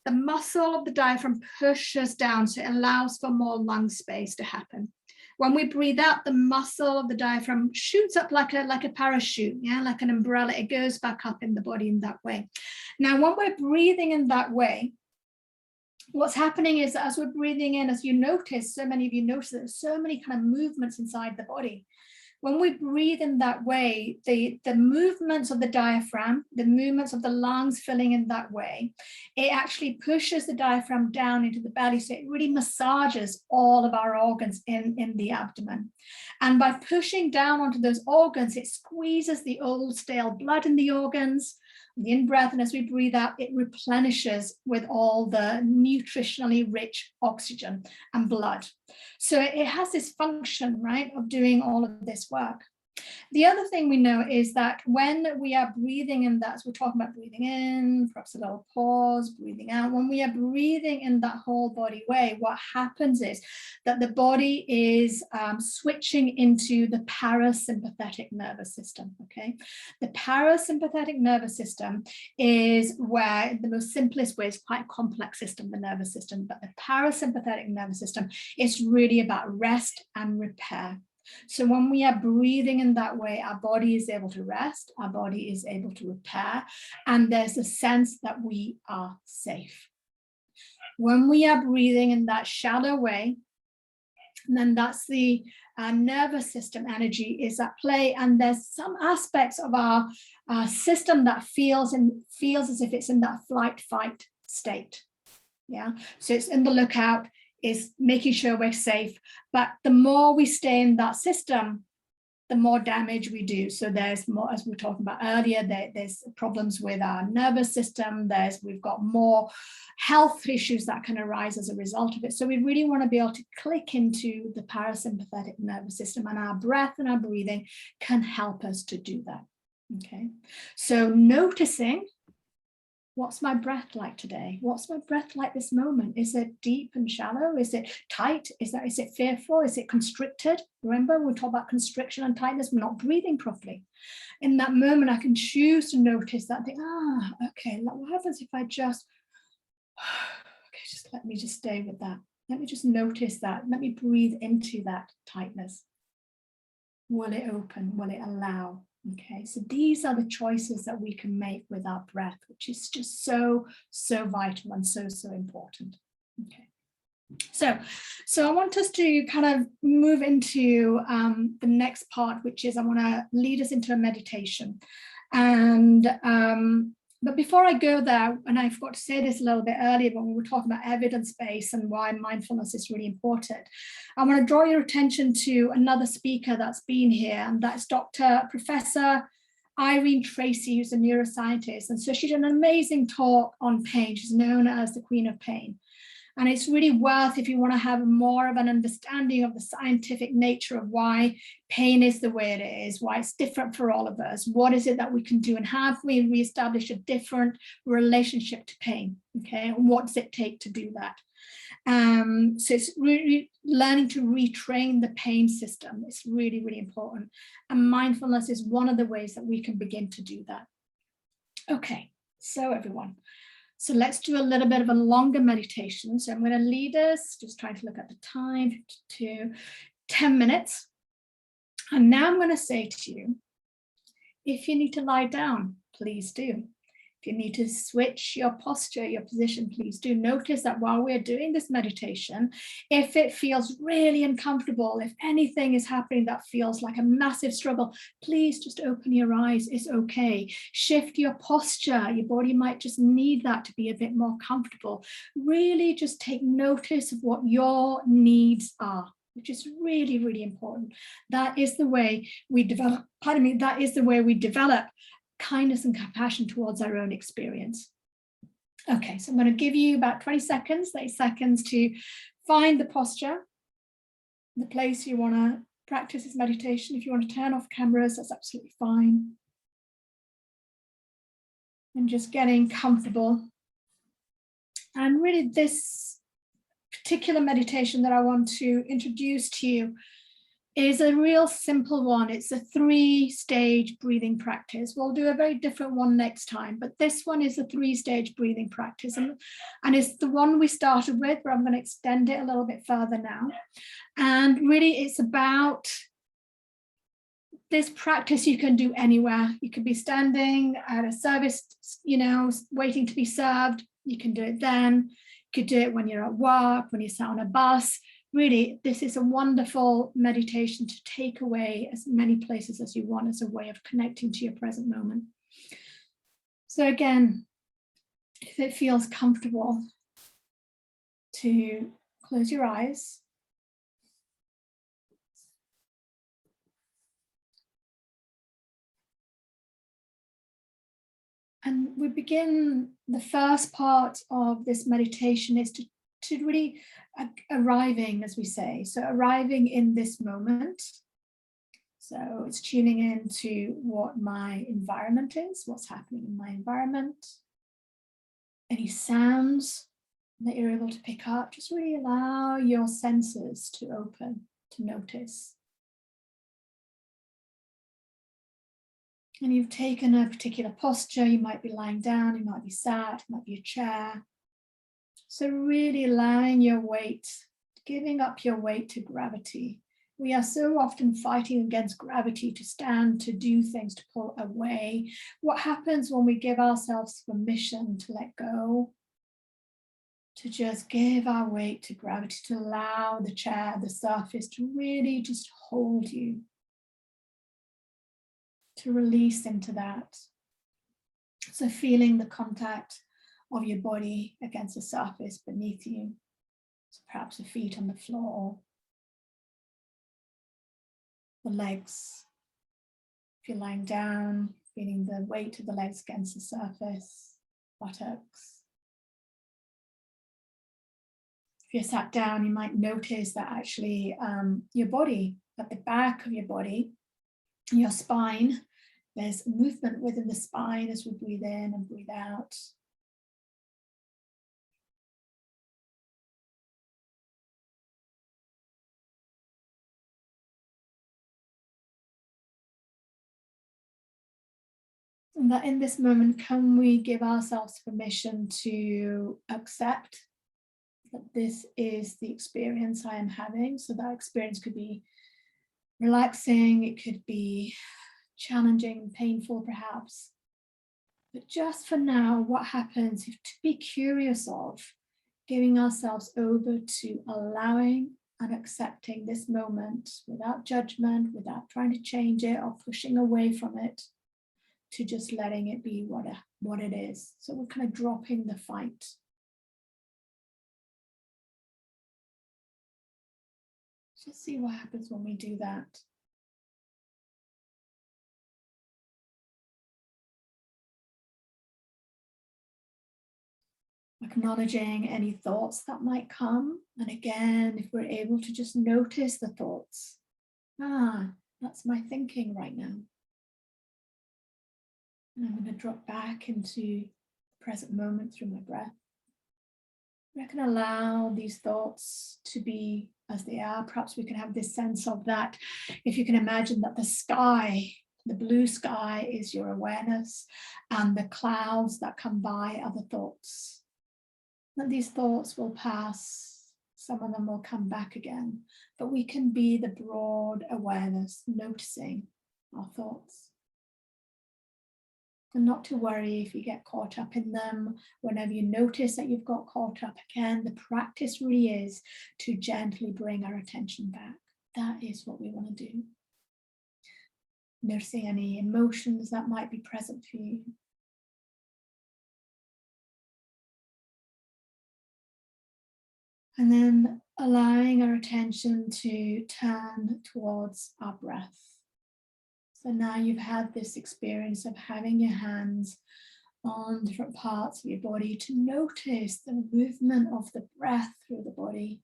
the muscle of the diaphragm pushes down, so it allows for more lung space to happen. When we breathe out, the muscle of the diaphragm shoots up like a parachute, yeah, like an umbrella. It goes back up in the body in that way. Now, when we're breathing in that way, what's happening is that as we're breathing in, as you notice, so many of you notice there's so many kind of movements inside the body. When we breathe in that way, the movements of the diaphragm, the movements of the lungs filling in that way, it actually pushes the diaphragm down into the belly. So it really massages all of our organs in the abdomen. And by pushing down onto those organs, it squeezes the old stale blood in the organs. The in-breath, and as we breathe out, it replenishes with all the nutritionally rich oxygen and blood. So it has this function, right, of doing all of this work. The other thing we know is that when we are breathing in that, so we're talking about breathing in, perhaps a little pause, breathing out. When we are breathing in that whole body way, what happens is that the body is switching into the parasympathetic nervous system, okay? The parasympathetic nervous system is where, the most simplest way, is quite a complex system, the nervous system, but the parasympathetic nervous system is really about rest and repair. So when we are breathing in that way, our body is able to rest, our body is able to repair, and there's a sense that we are safe. When we are breathing in that shallow way, and then that's the nervous system energy is at play, and there's some aspects of our system that feels as if it's in that flight fight state. Yeah, so it's in the lookout, is making sure we're safe. But the more we stay in that system, the more damage we do. So there's more, as we were talking about earlier, there's problems with our nervous system. We've got more health issues that can arise as a result of it. So we really want to be able to click into the parasympathetic nervous system, and our breath and our breathing can help us to do that. Okay, so noticing, what's my breath like today? What's my breath like this moment? Is it deep and shallow? Is it tight? Is it fearful? Is it constricted? Remember, we talk about constriction and tightness. We're not breathing properly. In that moment, I can choose to notice that. Think, okay, what happens if I just, okay, let me just stay with that. Let me just notice that. Let me breathe into that tightness. Will it open? Will it allow? Okay, so these are the choices that we can make with our breath, which is just so vital and so important. Okay, so I want us to kind of move into the next part, which is I want to lead us into a meditation. And but before I go there, and I forgot to say this a little bit earlier when we were talking about evidence-based and why mindfulness is really important, I want to draw your attention to another speaker that's been here, and that's Professor Irene Tracy, who's a neuroscientist. And so she did an amazing talk on pain. She's known as the Queen of Pain. And it's really worth, if you want to have more of an understanding of the scientific nature of why pain is the way it is, why it's different for all of us, what is it that we can do, and how can we reestablish a different relationship to pain, okay? And what does it take to do that? So it's really learning to retrain the pain system. It's really, really important. And mindfulness is one of the ways that we can begin to do that. Okay, so everyone. So let's do a little bit of a longer meditation. So I'm going to lead us, just trying to look at the time, to 10 minutes. And now I'm going to say to you, if you need to lie down, please do. If you need to switch your posture, your position, please do. Notice that while we're doing this meditation, if it feels really uncomfortable, if anything is happening that feels like a massive struggle, please just open your eyes. It's okay. Shift your posture. Your body might just need that to be a bit more comfortable. Really just take notice of what your needs are, which is really, really important. That is the way we develop, that is the way we develop kindness and compassion towards our own experience. Okay, so I'm going to give you about 20 seconds, 30 seconds to find the posture, the place you want to practice this meditation. If you want to turn off cameras, that's absolutely fine. And just getting comfortable. And really this particular meditation that I want to introduce to you is a real simple one. It's a 3-stage breathing practice. We'll do a very different one next time, but this one is a 3-stage breathing practice. And it's the one we started with, but I'm going to extend it a little bit further now. And really it's about this practice you can do anywhere. You could be standing at a service, waiting to be served. You can do it then. You could do it when you're at work, when you're sat on a bus. Really, this is a wonderful meditation to take away as many places as you want as a way of connecting to your present moment. So again, if it feels comfortable to close your eyes. And we begin, the first part of this meditation is to really arriving, as we say, so arriving in this moment. So it's tuning in to what my environment is, what's happening in my environment, any sounds that you're able to pick up. Just really allow your senses to open, to notice. And you've taken a particular posture. You might be lying down, you might be sat, it might be a chair. So really allowing your weight, giving up your weight to gravity. We are so often fighting against gravity to stand, to do things, to pull away. What happens when we give ourselves permission to let go, to just give our weight to gravity, to allow the chair, the surface to really just hold you, to release into that. So feeling the contact of your body against the surface beneath you. So perhaps the feet on the floor, the legs. If you're lying down, feeling the weight of the legs against the surface, buttocks. If you're sat down, you might notice that actually your body, at the back of your body, your spine, there's movement within the spine as we breathe in and breathe out. And that in this moment, can we give ourselves permission to accept that this is the experience I am having? So that experience could be relaxing, it could be challenging, painful perhaps. But just for now, what happens if to be curious of, giving ourselves over to allowing and accepting this moment without judgment, without trying to change it or pushing away from it, to just letting it be what it is. So we're kind of dropping the fight. Just see what happens when we do that. Acknowledging any thoughts that might come. And again, if we're able to just notice the thoughts. That's my thinking right now. And I'm going to drop back into the present moment through my breath. I can allow these thoughts to be as they are. Perhaps we can have this sense of that. If you can imagine that the sky, the blue sky, is your awareness, and the clouds that come by are the thoughts. That these thoughts will pass, some of them will come back again, but we can be the broad awareness, noticing our thoughts. And not to worry if you get caught up in them. Whenever you notice that you've got caught up again, the practice really is to gently bring our attention back. That is what we want to do. Noticing any emotions that might be present for you. And then allowing our attention to turn towards our breath. So now you've had this experience of having your hands on different parts of your body to notice the movement of the breath through the body.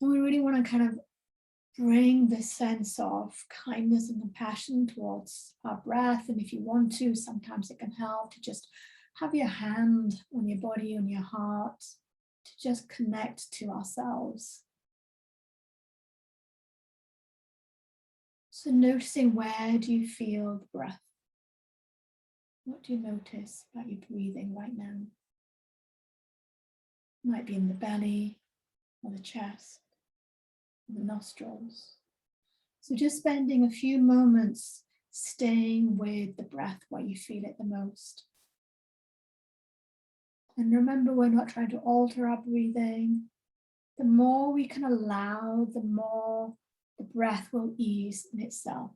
And we really want to kind of bring this sense of kindness and compassion towards our breath. And if you want to, sometimes it can help to just have your hand on your body, on your heart, to just connect to ourselves. So noticing, where do you feel the breath? What do you notice about your breathing right now? It might be in the belly or the chest, or the nostrils. So just spending a few moments staying with the breath where you feel it the most. And remember, we're not trying to alter our breathing. The more we can allow, the more the breath will ease in itself.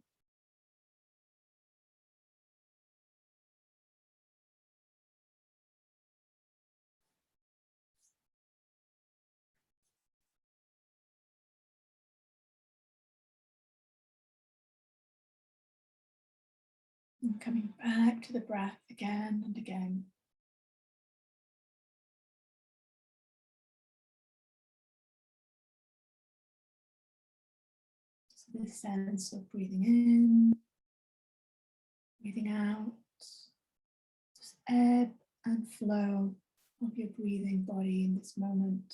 And coming back to the breath again and again. So this sense of breathing in, breathing out, just ebb and flow of your breathing body in this moment.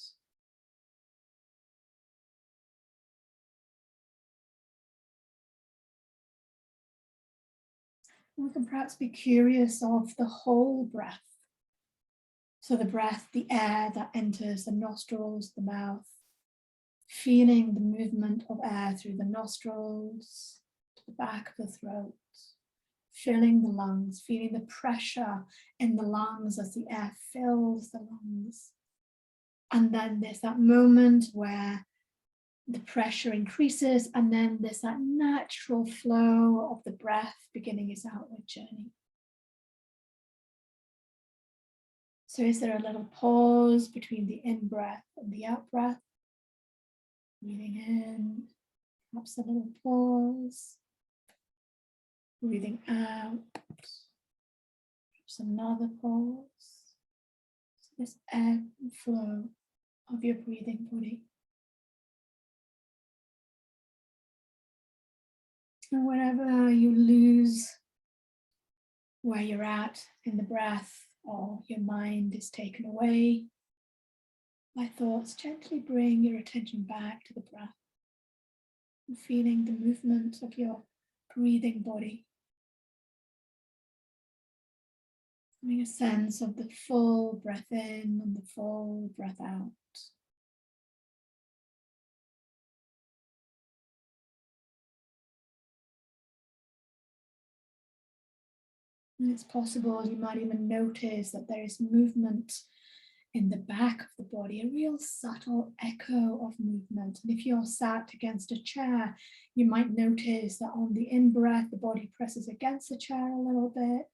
We can perhaps be curious of the whole breath. So the breath, the air that enters the nostrils, the mouth, feeling the movement of air through the nostrils to the back of the throat, filling the lungs, feeling the pressure in the lungs as the air fills the lungs. And then there's that moment where the pressure increases, and then there's that natural flow of the breath beginning its outward journey. So is there a little pause between the in-breath and the out-breath? Breathing in, perhaps a little pause. Breathing out, perhaps another pause. So this ebb and flow of your breathing body. And whenever you lose where you're at in the breath, or your mind is taken away by thoughts, gently bring your attention back to the breath and feeling the movement of your breathing body. Having a sense of the full breath in and the full breath out. And it's possible you might even notice that there is movement in the back of the body, a real subtle echo of movement. And if you're sat against a chair, you might notice that on the in-breath, the body presses against the chair a little bit.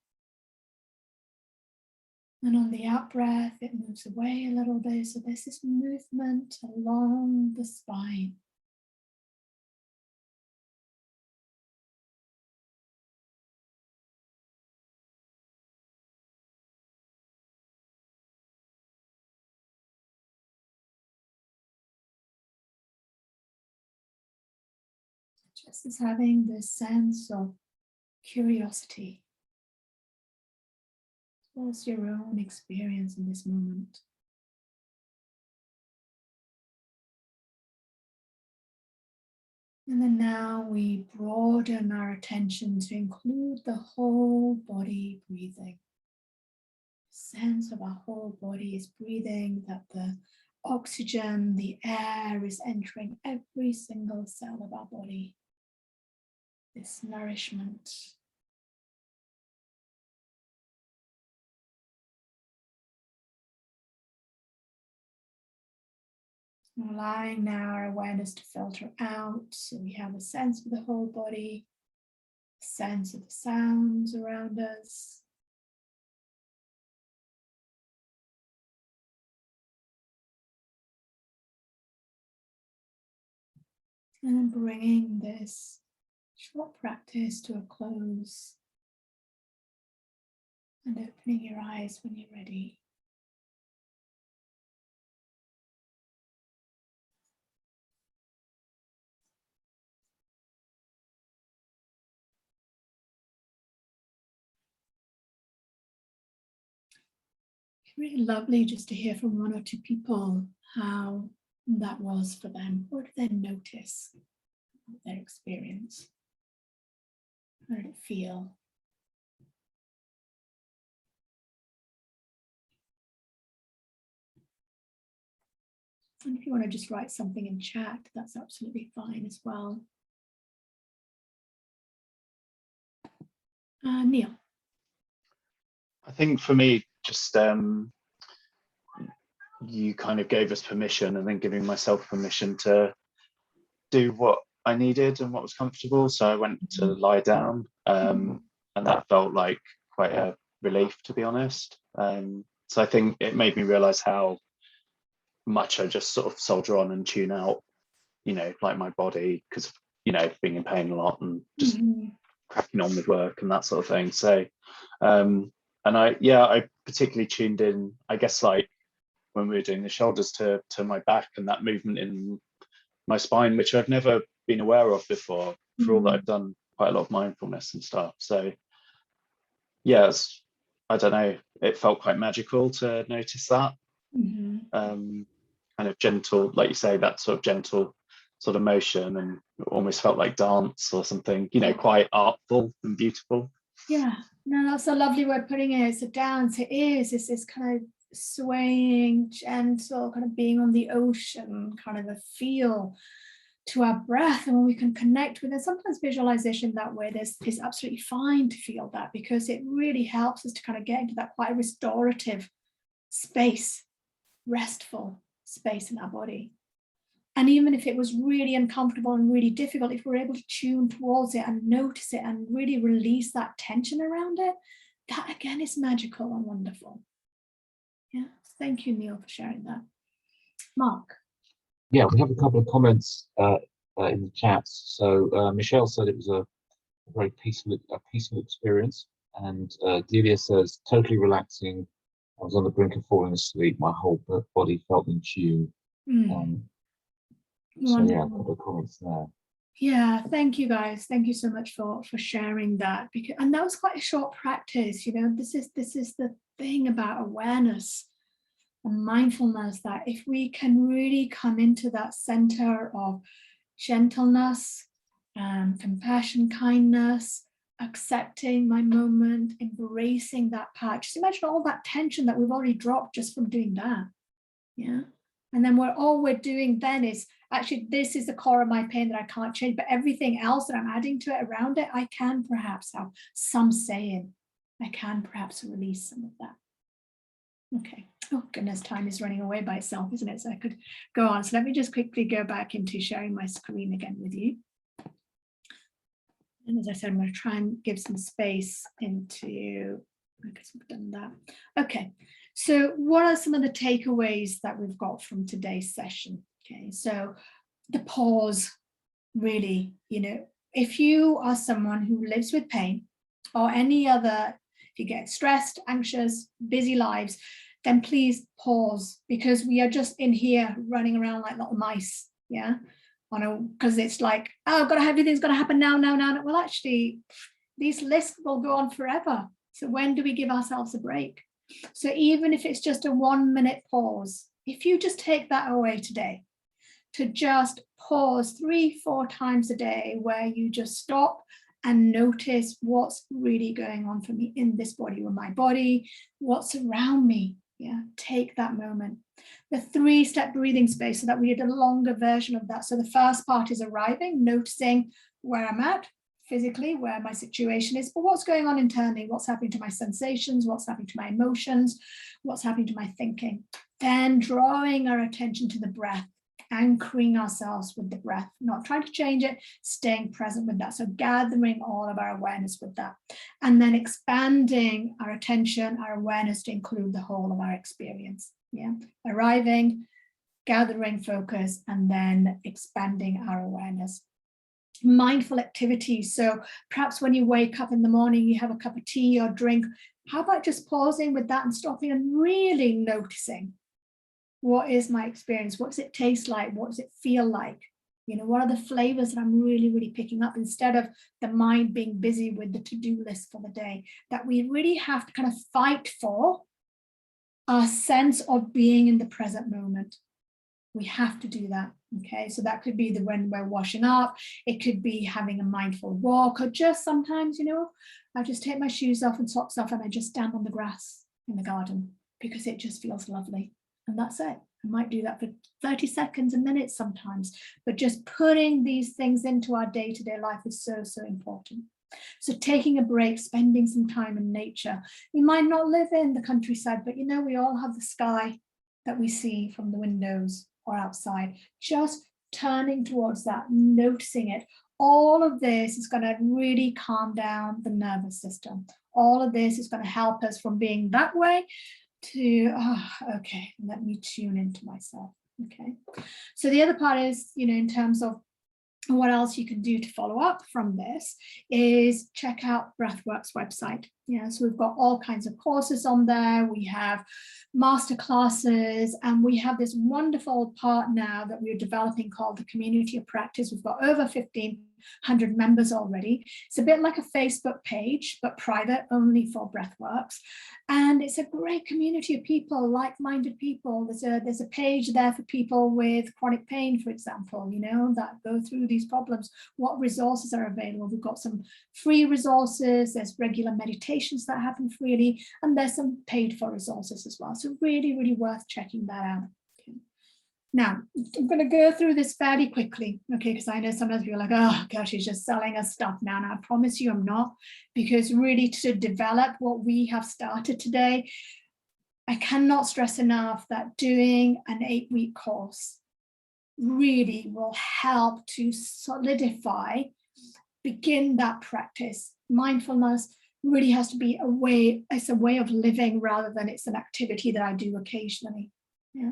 And on the out-breath, it moves away a little bit. So there's this movement along the spine. Just as having this sense of curiosity towards your own experience in this moment. And then now we broaden our attention to include the whole body breathing. Sense of our whole body is breathing, that the oxygen, the air is entering every single cell of our body. This nourishment. Allowing now our awareness to filter out, so we have a sense of the whole body, a sense of the sounds around us. And bringing this short practice to a close and opening your eyes when you're ready. It's really lovely just to hear from one or two people how that was for them. What did they notice about their experience? How did it feel? And if you want to just write something in chat, that's absolutely fine as well. Neil. I think for me, just you kind of gave us permission, and then giving myself permission to do what I needed and what was comfortable. So I went to lie down, and that felt like quite a relief, to be honest. So I think it made me realize how much I just sort of soldier on and tune out, you know, like my body, because, you know, being in pain a lot and just cracking on with work and that sort of thing. So and I particularly tuned in, I guess, like when we were doing the shoulders, to my back and that movement in my spine, which I've never been aware of before, for all that I've done quite a lot of mindfulness and stuff. So yes, I don't know, it felt quite magical to notice that. Kind of gentle, like you say, that sort of gentle sort of motion, and it almost felt like dance or something, you know, quite artful and beautiful. Yeah, no, that's a lovely way of putting it. It's a dance. It is. It's this kind of swaying, gentle, kind of being on the ocean, kind of a feel to our breath, and when we can connect with it, sometimes visualization that way is absolutely fine to feel that, because it really helps us to kind of get into that quite restorative space, restful space in our body. And even if it was really uncomfortable and really difficult, if we're able to tune towards it and notice it and really release that tension around it, that again is magical and wonderful. Yeah, thank you, Neil, for sharing that. Mark. Yeah, we have a couple of comments in the chat. So Michelle said it was a very peaceful experience, and Delia says totally relaxing. I was on the brink of falling asleep. My whole body felt in tune. So yeah, a couple of comments there. Yeah, thank you guys. Thank you so much for sharing that. And that was quite a short practice. You know, this is the thing about awareness and mindfulness, that if we can really come into that center of gentleness, compassion, kindness, accepting my moment, embracing that part. Just imagine all that tension that we've already dropped just from doing that. Yeah. And then all we're doing then is, actually, this is the core of my pain that I can't change, but everything else that I'm adding to it around it, I can perhaps have some say in. I can perhaps release some of that. Okay. Oh goodness, time is running away by itself, isn't it? So I could go on. So let me just quickly go back into sharing my screen again with you. And as I said, I'm going to try and give some space into, I guess we've done that. Okay. So what are some of the takeaways that we've got from today's session? Okay. So the pause, really, you know, if you are someone who lives with pain or any other, if you get stressed, anxious, busy lives, then please pause, because we are just in here running around like little mice. Yeah. Because it's like, oh, everything's got to happen now. Well, actually, these lists will go on forever. So when do we give ourselves a break? So even if it's just a 1 minute pause, if you just take that away today, to just pause 3-4 times a day, where you just stop and notice what's really going on for me in this body, with my body, what's around me. Yeah, take that moment. The 3-step breathing space, so that we did a longer version of that. So the first part is arriving, noticing where I'm at physically, where my situation is, but what's going on internally, what's happening to my sensations, what's happening to my emotions, what's happening to my thinking. Then drawing our attention to the breath, anchoring ourselves with the breath, not trying to change it, staying present with that. So gathering all of our awareness with that, and then expanding our attention, our awareness to include the whole of our experience. Yeah, arriving, gathering focus, and then expanding our awareness. Mindful activities. So perhaps when you wake up in the morning, you have a cup of tea or drink. How about just pausing with that and stopping and really noticing, what is my experience? What does it taste like? What does it feel like? You know, what are the flavors that I'm really, really picking up, instead of the mind being busy with the to-do list for the day, that we really have to kind of fight for our sense of being in the present moment. We have to do that. Okay, so that could be when we're washing up, it could be having a mindful walk, or just sometimes, you know, I just take my shoes off and socks off and I just stand on the grass in the garden, because it just feels lovely. And that's it. I might do that for 30 seconds, a minute sometimes, but just putting these things into our day-to-day life is so, so important. So taking a break, spending some time in nature. We might not live in the countryside, but you know, we all have the sky that we see from the windows or outside. Just turning towards that, noticing it. All of this is going to really calm down the nervous system. All of this is going to help us from being that way to, okay, let me tune into myself. Okay. So the other part is, you know, in terms of what else you can do to follow up from this, is check out Breathworks website. Yeah, so we've got all kinds of courses on there. We have master classes, and we have this wonderful part now that we're developing called the Community of Practice. We've got over 1,500 members already. It's a bit like a Facebook page, but private, only for Breathworks. And it's a great community of people, like-minded people. There's a page there for people with chronic pain, for example, you know, that go through these problems. What resources are available? We've got some free resources. There's regular meditations that happen freely, and there's some paid for resources as well. So really, really worth checking that out. Okay. Now, I'm going to go through this fairly quickly, okay, because I know sometimes people are like, oh gosh, she's just selling us stuff now. And I promise you I'm not, because really to develop what we have started today, I cannot stress enough that doing an 8-week course really will help to solidify, begin that practice. Mindfulness really has to be a way, it's a way of living rather than it's an activity that I do occasionally. Yeah.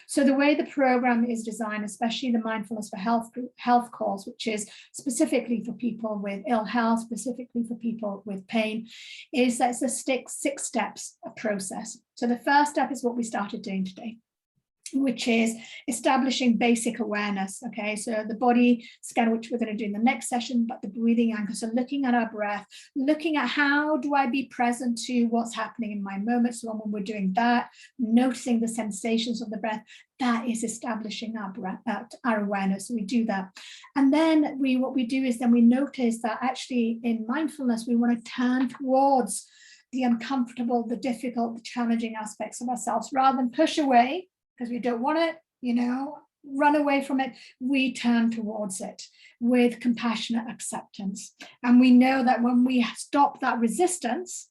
So the way the program is designed, especially the Mindfulness for Health course, which is specifically for people with ill health, specifically for people with pain, is that it's a 6 steps process. So the first step is what we started doing today, which is establishing basic awareness. Okay, so the body scan, which we're going to do in the next session, but the breathing anchor. So looking at our breath, looking at how do I be present to what's happening in my moment. So when we're doing that, noticing the sensations of the breath, that is establishing our breath, our awareness. So we do that. And then what we do is then we notice that actually in mindfulness, we want to turn towards the uncomfortable, the difficult, the challenging aspects of ourselves rather than push away, because we don't want it, run away from it. We turn towards it with compassionate acceptance. And we know that when we stop that resistance,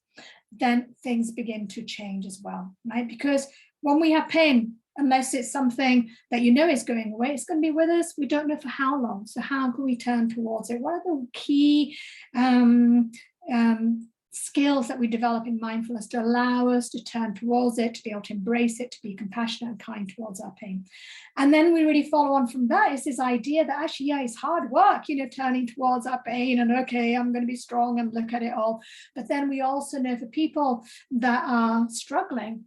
then things begin to change as well, right? Because when we have pain, unless it's something that is going away, it's going to be with us. We don't know for how long. So how can we turn towards it? What are the key skills that we develop in mindfulness to allow us to turn towards it, to be able to embrace it, to be compassionate and kind towards our pain? And then we really follow on from that is this idea that actually, yeah, it's hard work, turning towards our pain and okay, I'm going to be strong and look at it all. But then we also know for people that are struggling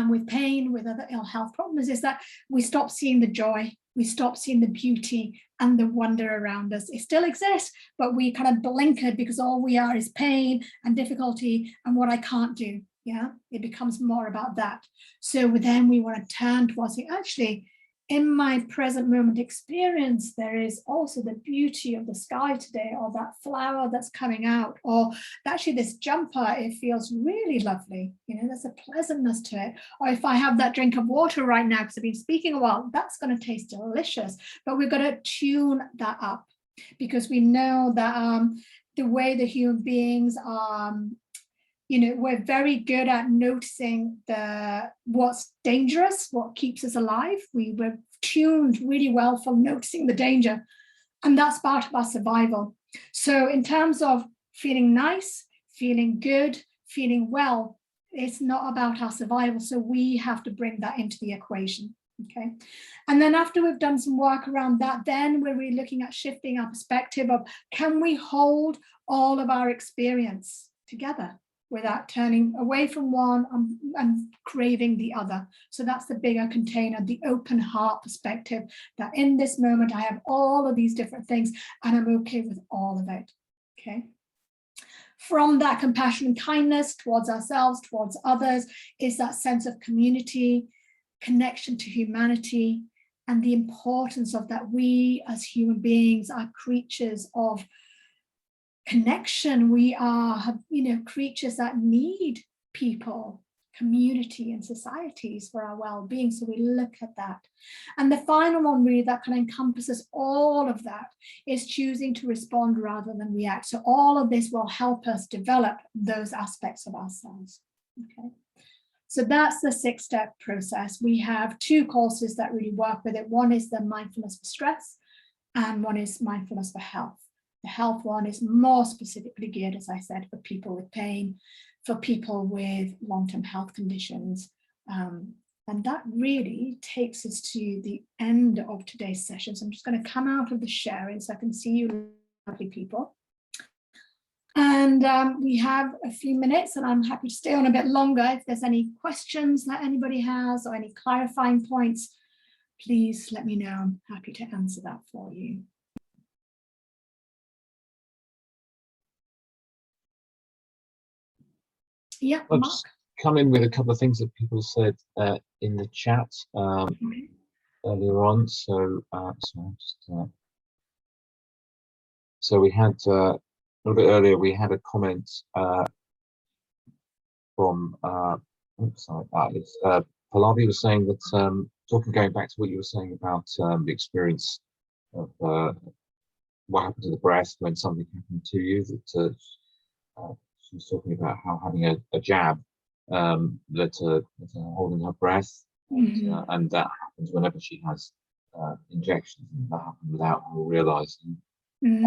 with pain, with other ill health problems, is that we stop seeing the joy, we stop seeing the beauty and the wonder around us. It still exists, but we kind of blinkered because all we are is pain and difficulty and what I can't do. Yeah, it becomes more about that. So then we want to turn towards it. Actually, in my present moment experience, there is also the beauty of the sky today, or that flower that's coming out, or actually this jumper, it feels really lovely. There's a pleasantness to it. Or if I have that drink of water right now, because I've been speaking a while, that's going to taste delicious. But we're going to tune that up because we know that the way the human beings are, we're very good at noticing what's dangerous, what keeps us alive. We're tuned really well for noticing the danger, and that's part of our survival. So in terms of feeling nice, feeling good, feeling well, it's not about our survival. So we have to bring that into the equation. Okay. And then after we've done some work around that, then we're really looking at shifting our perspective of, can we hold all of our experience together without turning away from one and craving the other? So that's the bigger container, the open heart perspective, that in this moment I have all of these different things and I'm okay with all of it. Okay. From that compassion and kindness towards ourselves, towards others, is that sense of community, connection to humanity, and the importance of that we as human beings are creatures of connection. We are, creatures that need people, community, and societies for our well-being. So we look at that. And the final one really that kind of encompasses all of that is choosing to respond rather than react. So all of this will help us develop those aspects of ourselves. Okay. So that's the 6-step process. We have 2 courses that really work with it. One is the Mindfulness for Stress, and one is Mindfulness for Health. The health one is more specifically geared, as I said, for people with pain, for people with long-term health conditions. And that really takes us to the end of today's session. So I'm just going to come out of the sharing so I can see you lovely people. And we have a few minutes, and I'm happy to stay on a bit longer. If there's any questions that anybody has or any clarifying points, please let me know. I'm happy to answer that for you. Yeah, I'll Mark. just come in with a couple of things that people said in the chat earlier on. So, so we had a little bit earlier. We had a comment from it's Pallavi was saying that, going back to what you were saying about the experience of what happened to the breath when something happened to you, that she was talking about how having a jab led to holding her breath, and that happens whenever she has injections, and that happened without her realizing. We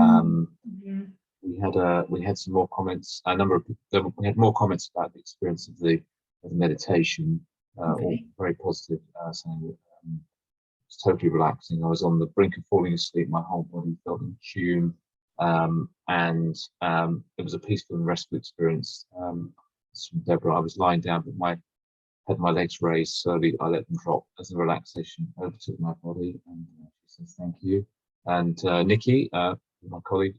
had some more comments. We had more comments about the experience of the meditation, all very positive, saying that it's totally relaxing. I was on the brink of falling asleep. My whole body felt in tune, and it was a peaceful and restful experience. It's from Deborah. I was lying down, but had my legs raised slowly. I let them drop as the relaxation overtook my body, and she says thank you. And Nikki, my colleague,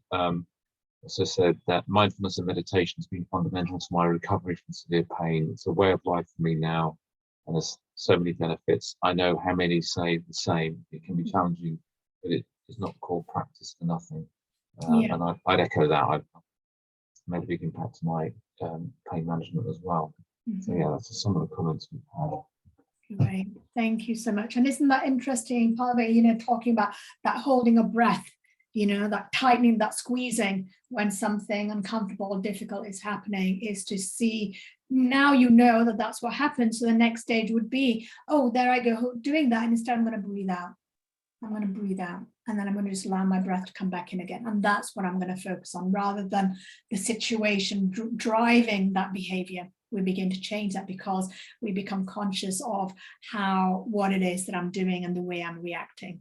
also said that mindfulness and meditation has been fundamental to my recovery from severe pain. It's a way of life for me now, and there's so many benefits. I know how many say the same. It can be challenging, but it is not called practice for nothing. And I'd echo that. I've made a big impact to my pain management as well. So yeah, that's some of the comments we've had. Great, thank you so much. And isn't that interesting, Pallavi, talking about that holding of breath, that tightening, that squeezing when something uncomfortable or difficult is happening, is to see, now that that's what happens. So the next stage would be, oh, there I go doing that, and instead I'm going to breathe out. I'm going to breathe out, and then I'm going to just allow my breath to come back in again. And that's what I'm going to focus on, rather than the situation driving that behavior. We begin to change that because we become conscious of what it is that I'm doing and the way I'm reacting.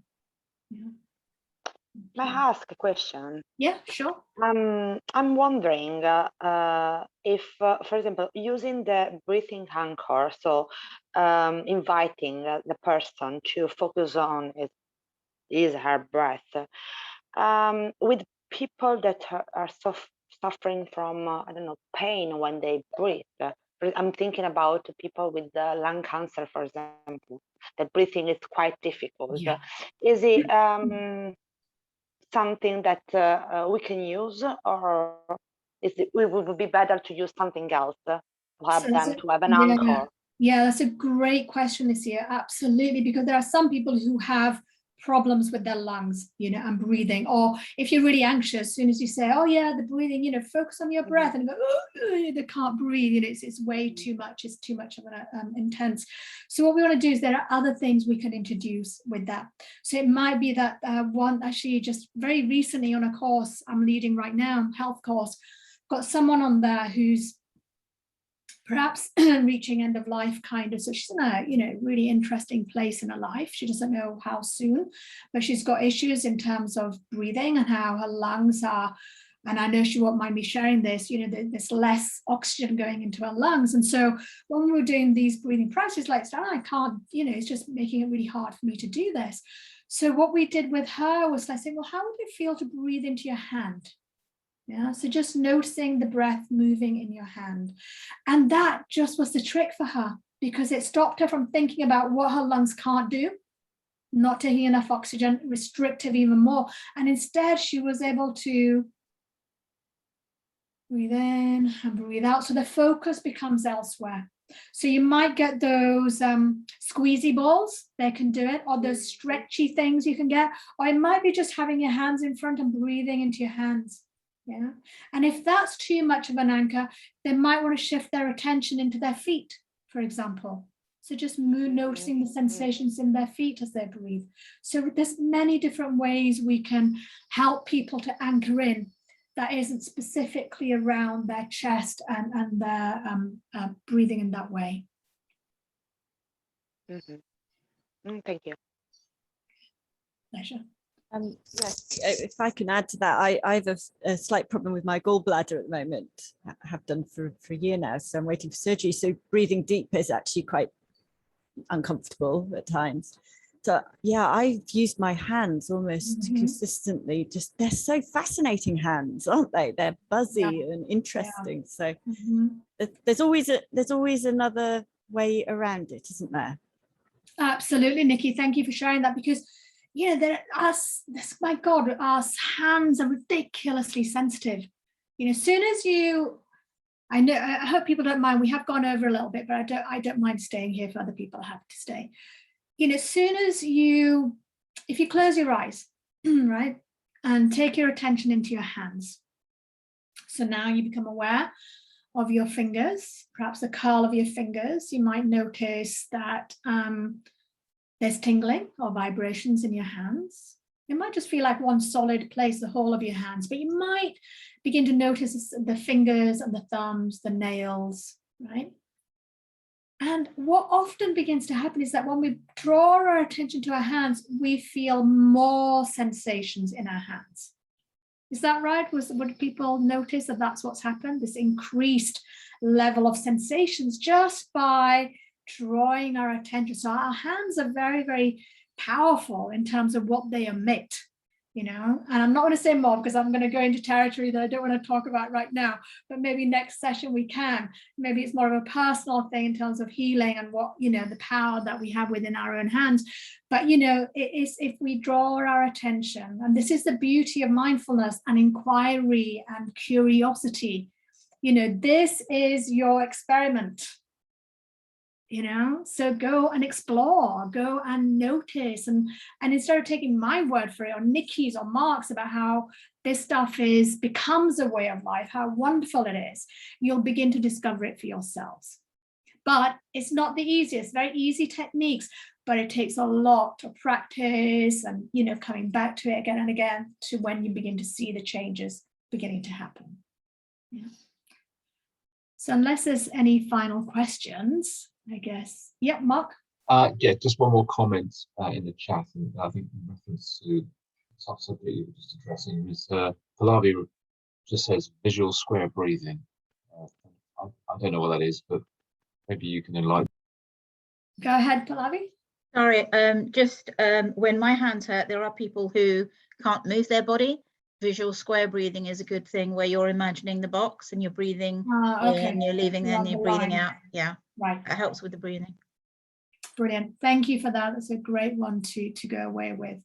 May I ask a question? Yeah, sure. I'm wondering if, for example, using the breathing anchor, so inviting the person to focus on her breath, with people that are suffering from, I don't know, pain when they breathe. I'm thinking about people with lung cancer, for example, that breathing is quite difficult. Yeah. Is it something that we can use, or it would be better to use something else to have an anchor? Yeah, that's a great question, Lucia. Absolutely, because there are some people who have problems with their lungs, and breathing. Or if you're really anxious, as soon as you say, oh yeah, the breathing, focus on your breath, and go, oh, they can't breathe. It's way too much. It's too much of an intense. So what we want to do is there are other things we can introduce with that. So it might be that one, actually just very recently on a course I'm leading right now, health course, got someone on there who's perhaps reaching end of life so she's in a really interesting place in her life. She doesn't know how soon, but she's got issues in terms of breathing and how her lungs are, and I know she won't mind me sharing this, there's less oxygen going into her lungs. And so when we were doing these breathing practices, like, I can't, it's just making it really hard for me to do this. So what we did with her was like saying, well, how would it feel to breathe into your hand? Yeah, so just noticing the breath moving in your hand. And that just was the trick for her, because it stopped her from thinking about what her lungs can't do, not taking enough oxygen, restrictive even more. And instead she was able to breathe in and breathe out. So the focus becomes elsewhere. So you might get those squeezy balls, they can do it, or those stretchy things you can get, or it might be just having your hands in front and breathing into your hands. Yeah, and if that's too much of an anchor, they might want to shift their attention into their feet, for example. So just noticing the sensations in their feet as they breathe. So there's many different ways we can help people to anchor in that isn't specifically around their chest and their breathing in that way. Thank you. Pleasure. Yes, if I can add to that, I have a slight problem with my gallbladder at the moment. I have done for a year now, so I'm waiting for surgery. So breathing deep is actually quite uncomfortable at times. So yeah, I've used my hands almost consistently. Just, they're so fascinating hands, aren't they? They're buzzy and interesting. So there's always another way around it, isn't there? Absolutely, Nikki. Thank you for sharing that, because my God, our hands are ridiculously sensitive. As soon as you I know, I hope people don't mind. We have gone over a little bit, but I don't mind staying here if other people are happy to stay. You know, as soon as if you close your eyes, right, and take your attention into your hands. So now you become aware of your fingers, perhaps the curl of your fingers. You might notice that there's tingling or vibrations in your hands. It might just feel like one solid place, the whole of your hands, but you might begin to notice the fingers and the thumbs, the nails, right? And what often begins to happen is that when we draw our attention to our hands, we feel more sensations in our hands. Is that right? Would people notice that that's what's happened? This increased level of sensations just by drawing our attention. So our hands are very, very powerful in terms of what they emit, you know, and I'm not going to say more because I'm going to go into territory that I don't want to talk about right now, but maybe next session we can. Maybe it's more of a personal thing in terms of healing and what, you know, the power that we have within our own hands. But, you know, it is if we draw our attention, and this is the beauty of mindfulness and inquiry and curiosity, you know, this is your experiment. You know, so go and explore, go and notice, and instead of taking my word for it or Nikki's or Mark's about how this stuff becomes a way of life, how wonderful it is, you'll begin to discover it for yourselves. But it's not the easiest, very easy techniques, but it takes a lot of practice and, you know, coming back to it again and again to when you begin to see the changes beginning to happen. Yeah. So unless there's any final questions, I guess. Yeah, Mark? Yeah, just one more comment in the chat, and I think in reference to the top subject you were just addressing is Pallavi just says visual square breathing. I don't know what that is, but maybe you can enlighten. Go ahead, Pallavi. Sorry, just when my hands hurt, there are people who can't move their body. Visual square breathing is a good thing where you're imagining the box and you're breathing Okay. in, you're leaving there and you're breathing out. Yeah, right. It helps with the breathing. Brilliant. Thank you for that. That's a great one to go away with.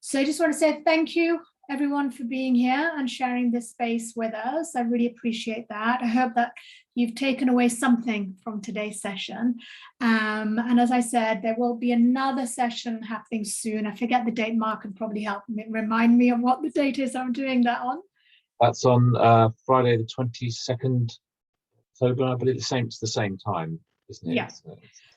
So I just want to say thank you, everyone, for being here and sharing this space with us. I really appreciate that. I hope that you've taken away something from today's session. And as I said, there will be another session happening soon. I forget the date. Mark can probably help me, remind me of what the date is I'm doing that on. That's on Friday, the 22nd October. I believe it's the same time, isn't it? Yeah.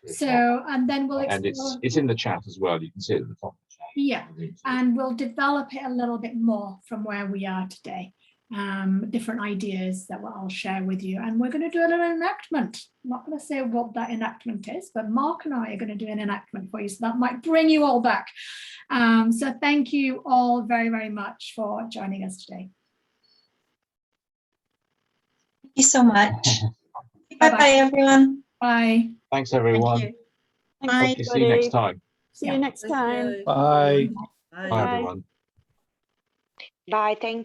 It's so, and then we'll explore. And it's in the chat as well. You can see it at the top of the chat. Yeah, and we'll develop it a little bit more from where we are today. Different ideas that I'll share with you, and we're going to do a little enactment. I'm not going to say what that enactment is, but Mark and I are going to do an enactment for you, so that might bring you all back. So thank you all very, very much for joining us today. Thank you so much. Bye-bye, everyone. Bye. Thanks, everyone. Thank you. Thanks, Hope to see you next time. See you next time. Bye. Bye, everyone. Bye. Thank you.